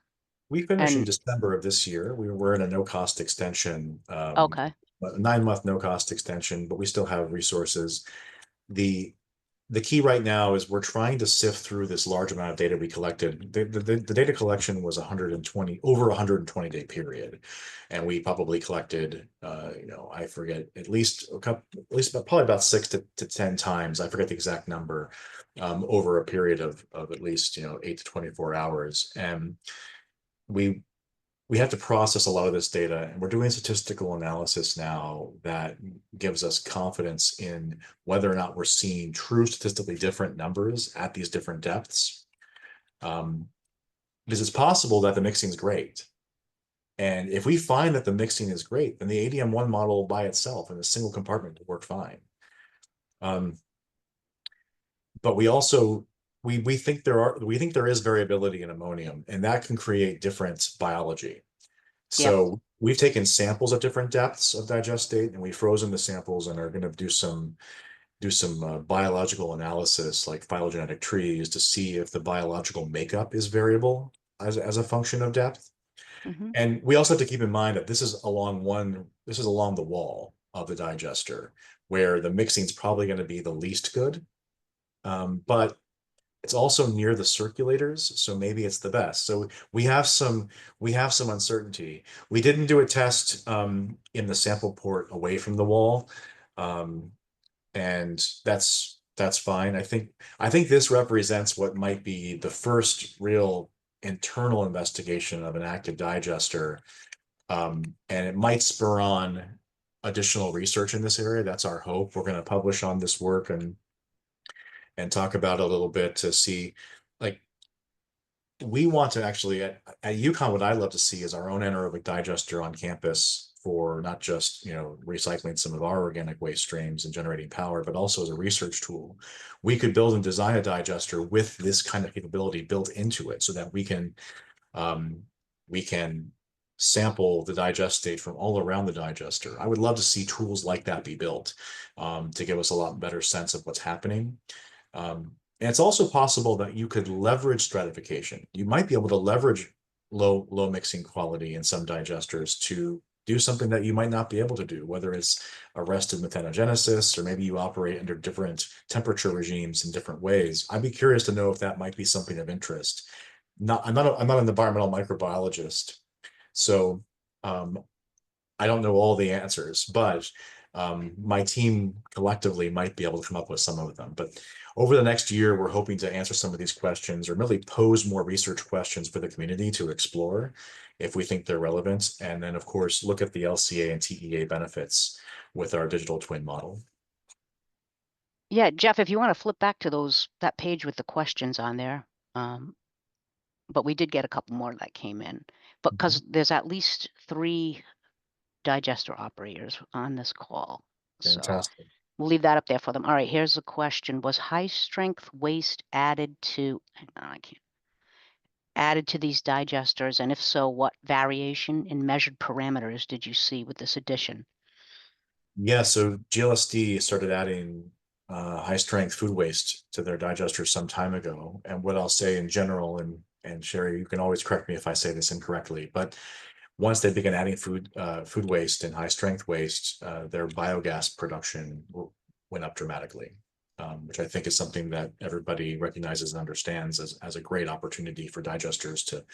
Speaker 2: We finished in
Speaker 1: And
Speaker 2: December of this year. We were in a no-cost extension,
Speaker 1: okay.
Speaker 2: a 9-month no-cost extension, but we still have resources. The the key right now is we're trying to sift through this large amount of data we collected. The data collection was 120 over 120-day period, and we probably collected, I forget, at least probably about 6 to 10 times. I forget the exact number, over a period of at least 8 to 24 hours, and we we have to process a lot of this data, and we're doing statistical analysis now that gives us confidence in whether or not we're seeing true statistically different numbers at these different depths. Because it's possible that the mixing is great. And if we find that the mixing is great, then the ADM1 model by itself in a single compartment will work fine. But we think there is variability in ammonium, and that can create different biology. So we've taken samples at different depths of digestate, and we've frozen the samples and are going to do some biological analysis like phylogenetic trees to see if the biological makeup is variable as a function of depth.
Speaker 1: Mm-hmm.
Speaker 2: And we also have to keep in mind that this is along the wall of the digester where the mixing is probably going to be the least good. But it's also near the circulators, so maybe it's the best. So we have some uncertainty. We didn't do a test in the sample port away from the wall, and that's fine. I think this represents what might be the first real internal investigation of an active digester, and it might spur on additional research in this area. That's our hope. We're going to publish on this work and talk about it a little bit to see, like, we want to actually at UConn, what I'd love to see is our own anaerobic digester on campus for not just recycling some of our organic waste streams and generating power, but also as a research tool. We could build and design a digester with this kind of capability built into it so that we can sample the digestate from all around the digester. I would love to see tools like that be built to give us a lot better sense of what's happening. And it's also possible that you could leverage stratification. You might be able to leverage low mixing quality in some digesters to do something that you might not be able to do, whether it's arrested methanogenesis or maybe you operate under different temperature regimes in different ways. I'd be curious to know if that might be something of interest. I'm not an environmental microbiologist, so I don't know all the answers, but my team collectively might be able to come up with some of them. But over the next year, we're hoping to answer some of these questions or really pose more research questions for the community to explore if we think they're relevant. And then, of course, look at the LCA and TEA benefits with our digital twin model.
Speaker 1: Yeah, Jeff, if you want to flip back to that page with the questions on there. But we did get a couple more that came in. But because there's at least 3 digester operators on this call.
Speaker 2: Fantastic.
Speaker 1: So we'll leave that up there for them. All right, here's the question. Was high strength waste added to, hang on, I can't, added to these digesters? And if so, what variation in measured parameters did you see with this addition?
Speaker 2: Yeah, so GLSD started adding high strength food waste to their digesters some time ago. And what I'll say in general, and Sherry, you can always correct me if I say this incorrectly, but once they began adding food waste and high strength waste, their biogas production went up dramatically, which I think is something that everybody recognizes and understands as a great opportunity for digesters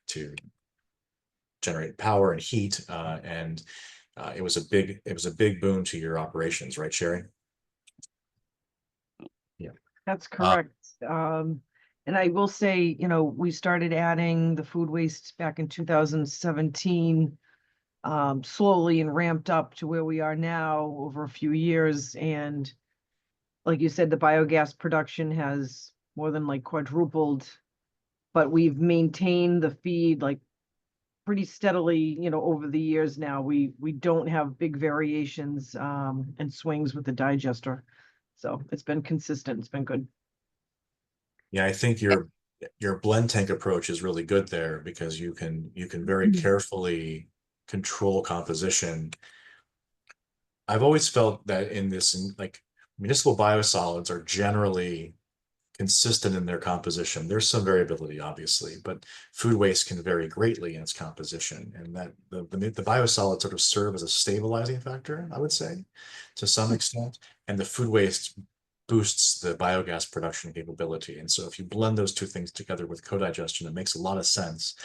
Speaker 2: to generate power and heat, and it was a big boon to your operations, right, Sherry? Yeah,
Speaker 3: That's correct. And I will say, we started adding the food waste back in 2017. slowly and ramped up to where we are now over a few years. And like you said, the biogas production has more than like quadrupled, but we've maintained the feed like pretty steadily, you know, over the years now. We don't have big variations and swings with the digester. So it's been consistent. It's been good.
Speaker 2: Yeah, I think your blend tank approach is really good there because you can very carefully control composition. I've always felt that in this, like, municipal biosolids are generally consistent in their composition. There's some variability, obviously, but food waste can vary greatly in its composition, and that the biosolids sort of serve as a stabilizing factor, I would say, to some extent, and the food waste boosts the biogas production capability. And so if you blend those two things together with co-digestion, it makes a lot of sense.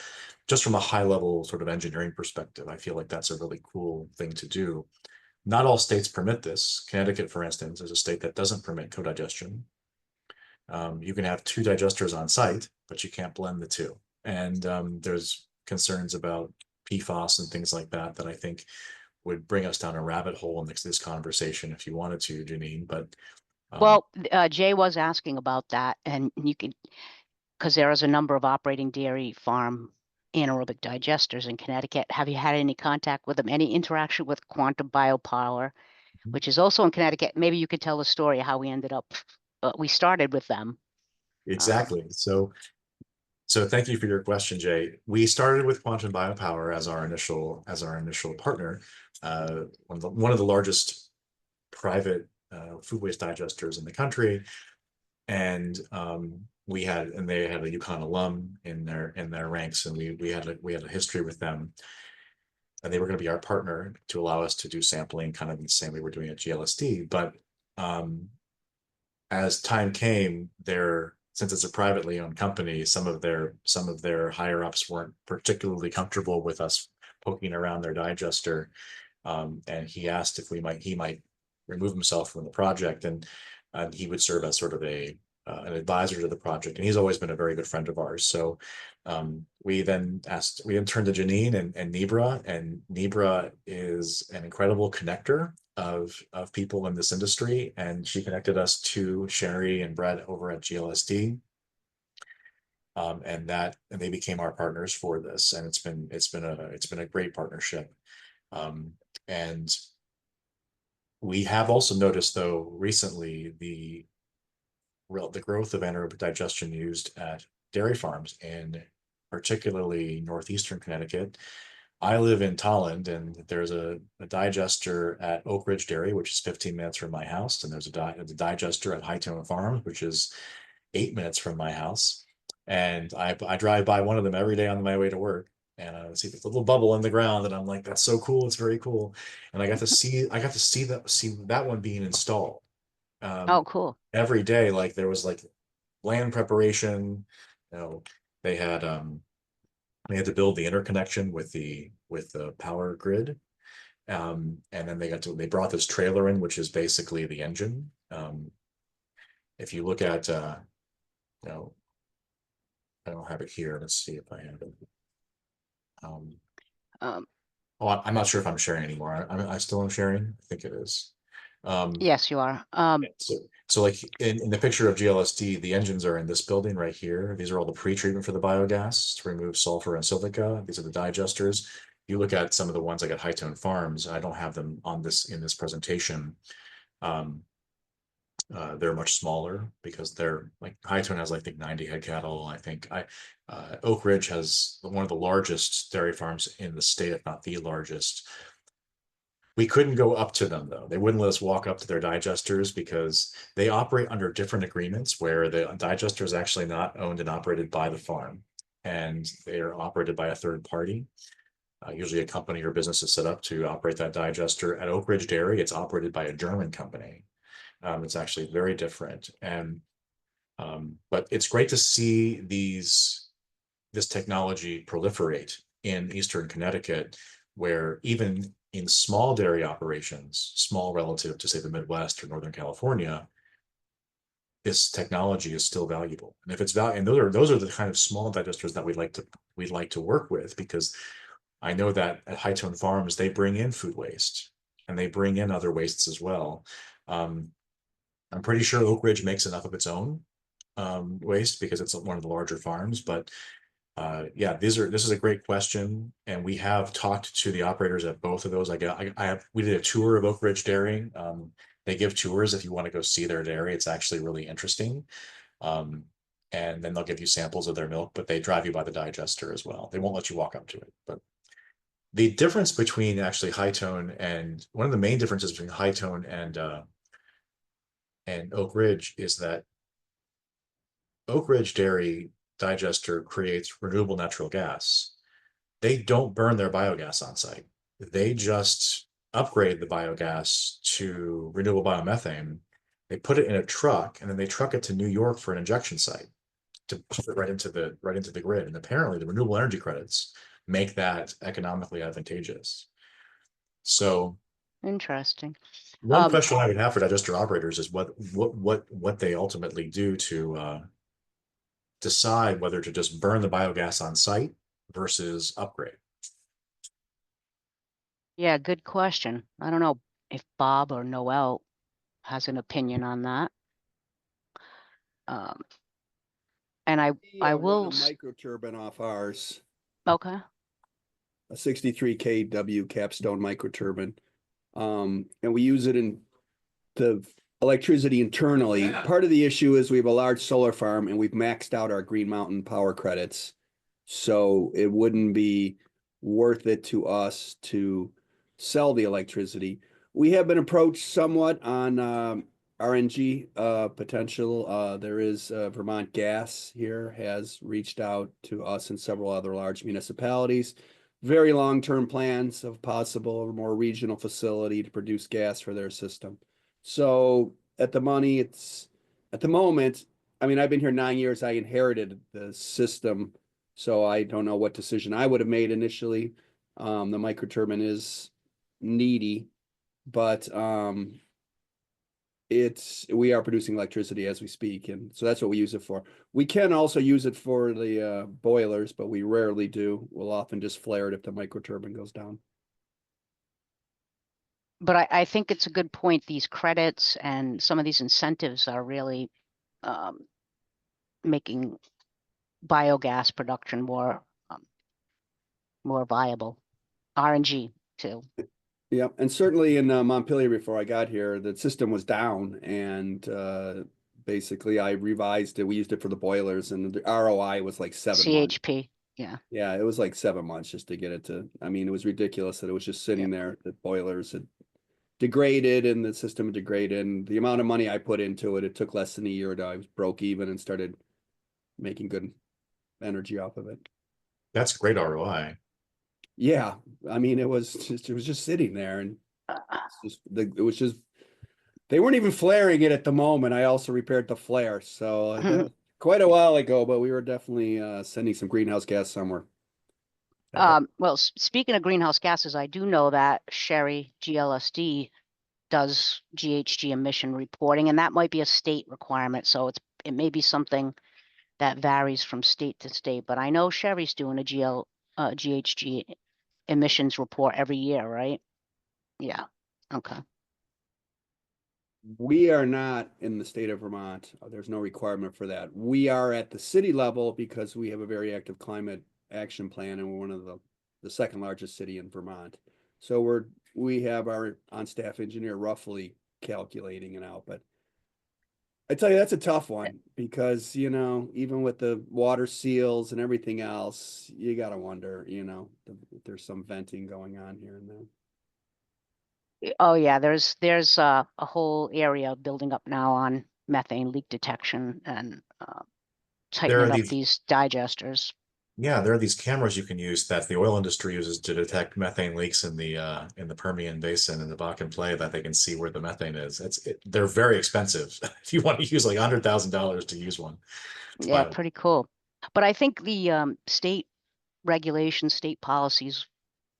Speaker 2: Just from a high level sort of engineering perspective, I feel like that's a really cool thing to do. Not all states permit this. Connecticut, for instance, is a state that doesn't permit co-digestion. You can have two digesters on site, but you can't blend the two. And there's concerns about PFAS and things like that that I think would bring us down a rabbit hole in this conversation if you wanted to, Janine. But
Speaker 1: Well, Jay was asking about that, and you can, because there is a number of operating dairy farm anaerobic digesters in Connecticut. Have you had any contact with them? Any interaction with Quantum Biopower, which is also in Connecticut? Maybe you could tell the story of how we ended up. We started with them.
Speaker 2: exactly. So thank you for your question, Jay. We started with Quantum Biopower as our initial partner, one of the largest private food waste digesters in the country, and they had a UConn alum in their ranks, and we had a history with them, and they were going to be our partner to allow us to do sampling, kind of the same way we're doing at GLSD. But as time came, since it's a privately owned company, some of their higher ups weren't particularly comfortable with us poking around their digester, and he asked if he might remove himself from the project, and he would serve as sort of an advisor to the project. And he's always been a very good friend of ours. So we then turned to Janine and Nibra, and Nibra is an incredible connector of people in this industry, and she connected us to Sherry and Brett over at GLSD, and they became our partners for this, and it's been a great partnership, and we have also noticed, though, recently the growth of anaerobic digestion used at dairy farms in particularly northeastern Connecticut. I live in Tolland, and there's a digester at Oak Ridge Dairy, which is 15 minutes from my house, and there's a digester at Hightone Farms, which is 8 minutes from my house. And I drive by one of them every day on my way to work, and I see this little bubble in the ground, and I'm like, that's so cool! It's very cool. And I got to see that one being installed
Speaker 1: Oh, cool.
Speaker 2: every day. Like, there was like land preparation, they had to build the interconnection with the power grid, and then they brought this trailer in, which is basically the engine. If you look at I don't have it here. Let's see if I have it. I'm not sure if I'm sharing anymore. I still am sharing. I think it is.
Speaker 1: Yes, you are.
Speaker 2: So like in the picture of GLSD, the engines are in this building right here. These are all the pre-treatment for the biogas to remove sulfur and silica. These are the digesters. You look at some of the ones like at Hightone Farms, I don't have them in this presentation. They're much smaller because they're like Hightone has, I think, 90 head cattle. I think Oak Ridge has one of the largest dairy farms in the state, if not the largest. We couldn't go up to them, though. They wouldn't let us walk up to their digesters because they operate under different agreements where the digester is actually not owned and operated by the farm, and they are operated by a third party. Usually a company or business is set up to operate that digester. At Oak Ridge Dairy, it's operated by a German company. It's actually very different. But it's great to see this technology proliferate in Eastern Connecticut, where even in small dairy operations, small relative to, say, the Midwest or Northern California, this technology is still valuable. And if it's valuable, and those are the kind of small digesters that we'd like to work with, because I know that at High Tone Farms, they bring in food waste and they bring in other wastes as well. I'm pretty sure Oak Ridge makes enough of its own waste because it's one of the larger farms, but yeah, this is a great question, and we have talked to the operators at both of those. We did a tour of Oak Ridge Dairy. They give tours if you want to go see their dairy. It's actually really interesting. Um, and then they'll give you samples of their milk, but they drive you by the digester as well. They won't let you walk up to it. But the difference between actually High Tone and one of the main differences between High Tone and Oak Ridge is that Oak Ridge Dairy digester creates renewable natural gas. They don't burn their biogas on site. They just upgrade the biogas to renewable biomethane. They put it in a truck and then they truck it to New York for an injection site to put it right into the grid. And apparently the renewable energy credits make that economically advantageous. So
Speaker 1: Interesting.
Speaker 2: one question I would have for digester operators is what they ultimately do to decide whether to just burn the biogas on site versus upgrade.
Speaker 1: Yeah, good question. I don't know if Bob or Noel has an opinion on that. And I
Speaker 4: run
Speaker 1: will.
Speaker 4: a microturbine off ours,
Speaker 1: Okay.
Speaker 4: a 63 kW capstone microturbine. And we use it in the electricity internally. Part of the issue is we have a large solar farm and we've maxed out our Green Mountain power credits. So it wouldn't be worth it to us to sell the electricity. We have been approached somewhat on RNG potential. There is Vermont Gas here has reached out to us and several other large municipalities. Very long-term plans of possible more regional facility to produce gas for their system. So at the moment, I mean, I've been here 9 years. I inherited the system, so I don't know what decision I would have made initially. The microturbine is needy, but we are producing electricity as we speak, and so that's what we use it for. We can also use it for the boilers, but we rarely do. We'll often just flare it if the microturbine goes down.
Speaker 1: But I think it's a good point. These credits and some of these incentives are really making biogas production more viable. RNG too.
Speaker 4: Yeah, and certainly in Montpelier before I got here, the system was down, and basically I revised it. We used it for the boilers, and the ROI was like 7 months.
Speaker 1: CHP. Yeah.
Speaker 4: Yeah, it was like 7 months just to get it to. I mean, it was ridiculous that it was just sitting there. The boilers had degraded, and the system had degraded. And the amount of money I put into it, it took less than a year to I was broke even and started making good energy off of it.
Speaker 2: That's great ROI.
Speaker 4: Yeah, I mean, it was just sitting there, and it was just they weren't even flaring it at the moment. I also repaired the flare, so quite a while ago, but we were definitely sending some greenhouse gas somewhere.
Speaker 1: Well, speaking of greenhouse gases, I do know that Sherry GLSD does GHG emission reporting, and that might be a state requirement. So it may be something that varies from state to state. But I know Sherry's doing a GHG emissions report every year, right? Yeah. Okay.
Speaker 4: We are not in the state of Vermont. There's no requirement for that. We are at the city level because we have a very active climate action plan, and we're one of the second largest city in Vermont. So we have our on-staff engineer roughly calculating it out. But I tell you, that's a tough one because, even with the water seals and everything else, you got to wonder, if there's some venting going on here and there.
Speaker 1: Oh yeah, there's a whole area building up now on methane leak detection and tightening up these digesters.
Speaker 2: Yeah, there are these cameras you can use that the oil industry uses to detect methane leaks in the Permian Basin and the Bakken Play that they can see where the methane is. They're very expensive if you want to use like $100,000 to use one.
Speaker 1: Yeah, pretty cool. But I think the state regulations, state policies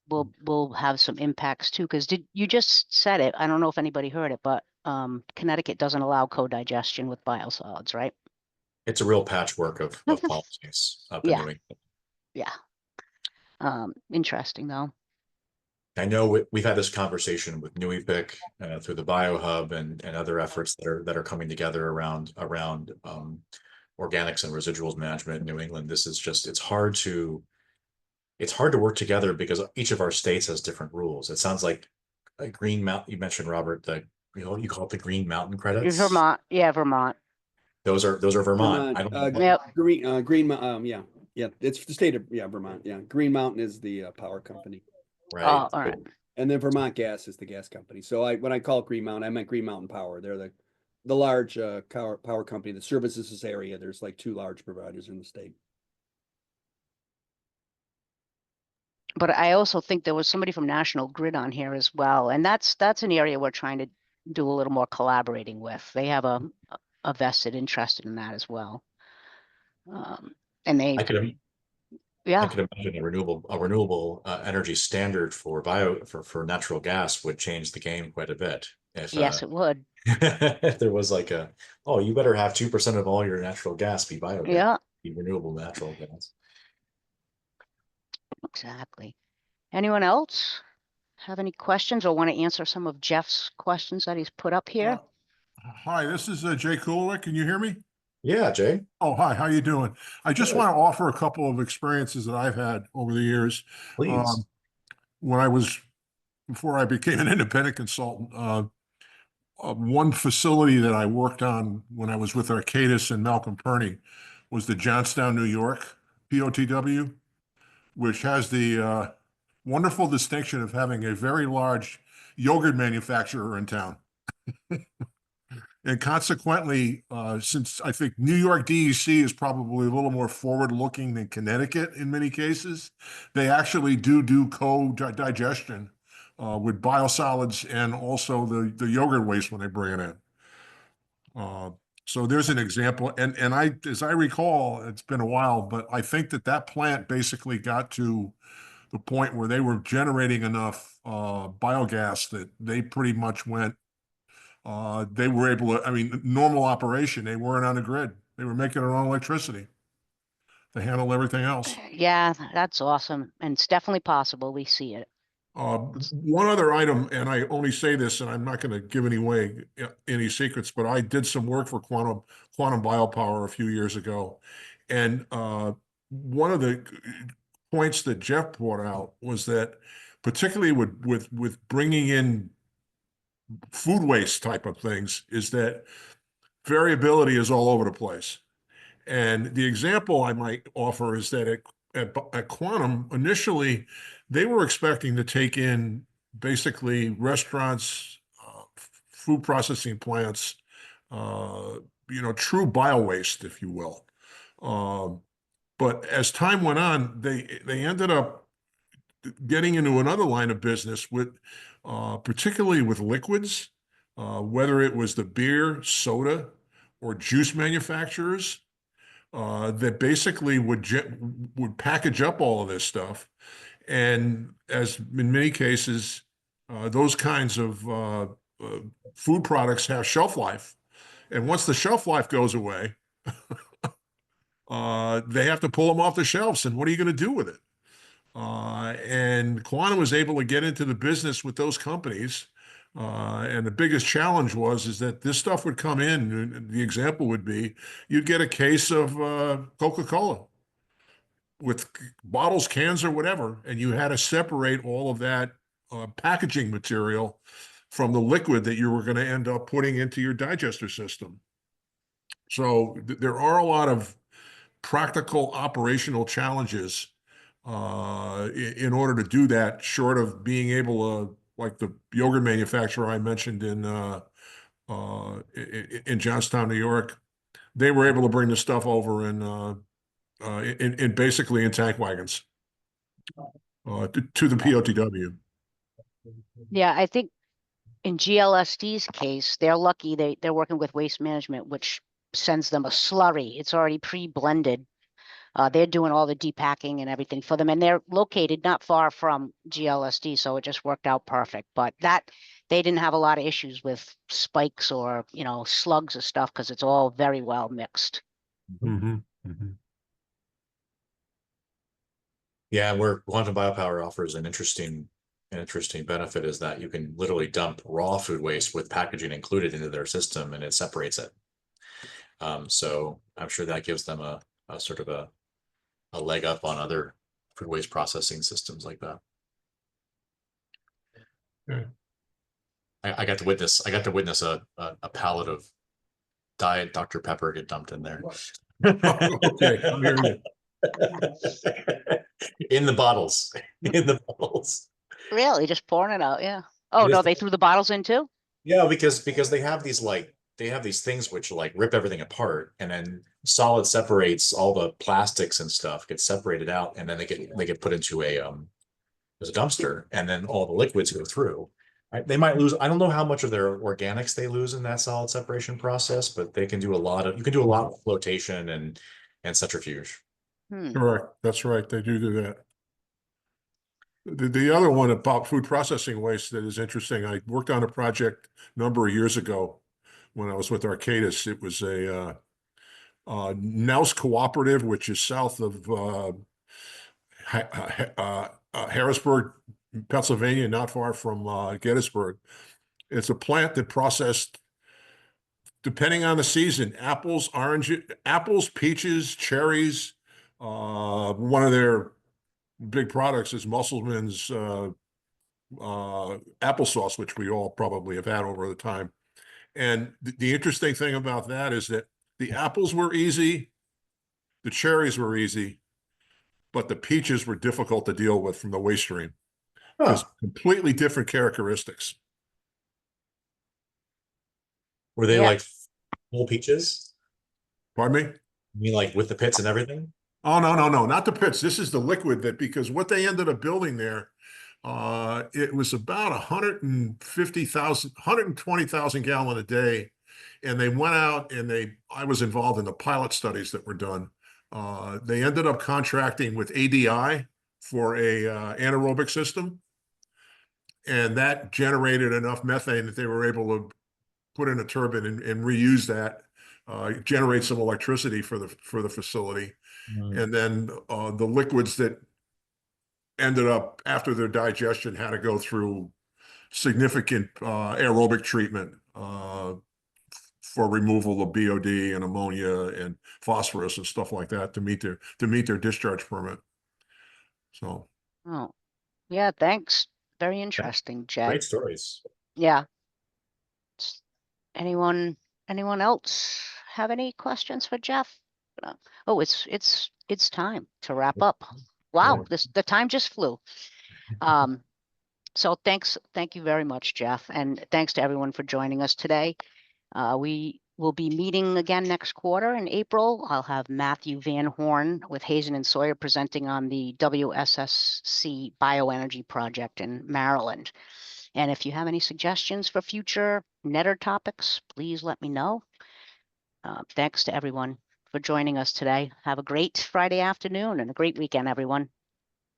Speaker 1: will have some impacts too. Because you just said it? I don't know if anybody heard it, but Connecticut doesn't allow co-digestion with biosolids, right?
Speaker 2: It's a real patchwork of policies up in
Speaker 1: Yeah.
Speaker 2: New England.
Speaker 1: Yeah. Interesting though.
Speaker 2: I know we've had this conversation with NewEpic through the BioHub and other efforts that are coming together around organics and residuals management in New England. This is just it's hard to work together because each of our states has different rules. It sounds like a Green Mountain. You mentioned, Robert, you call it the Green Mountain credits.
Speaker 1: Vermont, yeah, Vermont.
Speaker 2: Those are Vermont.
Speaker 4: Vermont,
Speaker 2: I don't know.
Speaker 1: Yep.
Speaker 4: Yeah, it's the state of, Vermont, yeah. Green Mountain is the power company.
Speaker 2: Right.
Speaker 1: Oh, all right.
Speaker 4: And then Vermont Gas is the gas company. So when I call it Green Mountain, I meant Green Mountain Power. They're the large power company that services this area. There's like 2 large providers in the state.
Speaker 1: But I also think there was somebody from National Grid on here as well, and that's an area we're trying to do a little more collaborating with. They have a vested interest in that as well. And they,
Speaker 2: I could
Speaker 1: yeah,
Speaker 2: imagine a renewable energy standard for natural gas would change the game quite a bit. If
Speaker 1: yes, it would.
Speaker 2: if there was like you better have 2% of all your natural gas be biogas,
Speaker 1: Yeah,
Speaker 2: be renewable natural gas.
Speaker 1: exactly. Anyone else have any questions or want to answer some of Jeff's questions that he's put up here?
Speaker 5: Hi, this is Jay Kulick. Can you hear me?
Speaker 2: Yeah, Jay.
Speaker 5: Oh, hi. How you doing? I just
Speaker 2: Good.
Speaker 5: want to offer a couple of experiences that I've had over the years.
Speaker 2: Please.
Speaker 5: Before I became an independent consultant, one facility that I worked on when I was with Arcadis and Malcolm Perney was the Johnstown, New York, POTW, which has the wonderful distinction of having a very large yogurt manufacturer in town. And consequently, since I think New York DEC is probably a little more forward-looking than Connecticut in many cases, they actually do co-digestion with biosolids and also the yogurt waste when they bring it in. So there's an example. And as I recall, it's been a while, but I think that plant basically got to the point where they were generating enough biogas that they pretty much went they were able to, normal operation, they weren't on the grid. They were making their own electricity to handle everything else.
Speaker 1: Yeah, that's awesome. And it's definitely possible. We see it.
Speaker 5: One other item, and I only say this, and I'm not going to give any secrets, but I did some work for quantum biopower a few years ago. And one of the points that Jeff brought out was that particularly with bringing in food waste type of things is that variability is all over the place. And the example I might offer is that at Quantum, initially, they were expecting to take in basically restaurants, food processing plants, true bio waste, if you will. But as time went on, they ended up getting into another line of business with, particularly with liquids, whether it was the beer, soda, or juice manufacturers, that basically would package up all of this stuff, and as in many cases, those kinds of food products have shelf life, and once the shelf life goes away, they have to pull them off the shelves. And what are you going to do with it? And Quantum was able to get into the business with those companies. And the biggest challenge is that this stuff would come in. The example would be you'd get a case of Coca-Cola with bottles, cans, or whatever, and you had to separate all of that packaging material from the liquid that you were going to end up putting into your digester system. So there are a lot of practical operational challenges in order to do that, short of being able to, like the yogurt manufacturer I mentioned in Johnstown, New York, they were able to bring the stuff over in basically in tank wagons to the POTW.
Speaker 1: Yeah, I think in GLSD's case, they're lucky they're working with Waste Management, which sends them a slurry. It's already pre-blended. They're doing all the depacking and everything for them, and they're located not far from GLSD, so it just worked out perfect. But they didn't have a lot of issues with spikes or slugs or stuff because it's all very well mixed.
Speaker 5: Mm-hmm. Mm-hmm.
Speaker 2: Yeah, where quantum biopower offers an interesting benefit is that you can literally dump raw food waste with packaging included into their system and it separates it. So I'm sure that gives them a sort of a leg up on other food waste processing systems like that.
Speaker 5: Yeah.
Speaker 2: I got to witness a pallet of Diet Dr. Pepper get dumped in there.
Speaker 5: Okay, I hear you.
Speaker 2: In the bottles. In the bottles.
Speaker 1: Really, just pouring it out, yeah. Oh, no, they threw the bottles in too?
Speaker 2: Yeah, because they have these things which like rip everything apart, and then solid separates all the plastics and stuff gets separated out, and then they get put into there's a dumpster, and then all the liquids go through. They might lose, I don't know how much of their organics they lose in that solid separation process, but they can do you can do a lot of flotation and centrifuge.
Speaker 5: Correct. That's right. They do that. The other one about food processing waste that is interesting, I worked on a project a number of years ago when I was with Arcadis. It was a Nels Cooperative, which is south of Harrisburg, Pennsylvania, not far from Gettysburg. It's a plant that processed, depending on the season, apples, peaches, cherries. One of their big products is Musselman's applesauce, which we all probably have had over the time. And the interesting thing about that is that the apples were easy, the cherries were easy, but the peaches were difficult to deal with from the waste stream because completely different characteristics.
Speaker 2: Were they
Speaker 1: Yeah.
Speaker 2: like full peaches?
Speaker 5: Pardon me?
Speaker 2: You mean like with the pits and everything?
Speaker 5: Oh, no, not the pits. This is the liquid that, because what they ended up building there, it was about 120,000 gallon a day. And they went out and I was involved in the pilot studies that were done. They ended up contracting with ADI for a anaerobic system. And that generated enough methane that they were able to put in a turbine and reuse that, generate some electricity for the facility. And then the liquids that ended up after their digestion had to go through significant aerobic treatment for removal of BOD and ammonia and phosphorus and stuff like that to meet their discharge permit. So.
Speaker 1: Oh, yeah, thanks. Very interesting, Jay.
Speaker 2: Great stories.
Speaker 1: Yeah. Anyone else have any questions for Jeff? Oh, it's time to wrap up. Wow, the time just flew. So thank you very much, Jeff, and thanks to everyone for joining us today. We will be meeting again next quarter in April. I'll have Matthew Van Horn with Hazen and Sawyer presenting on the WSSC Bioenergy Project in Maryland. And if you have any suggestions for future netter topics, please let me know. Thanks to everyone for joining us today. Have a great Friday afternoon and a great weekend, everyone.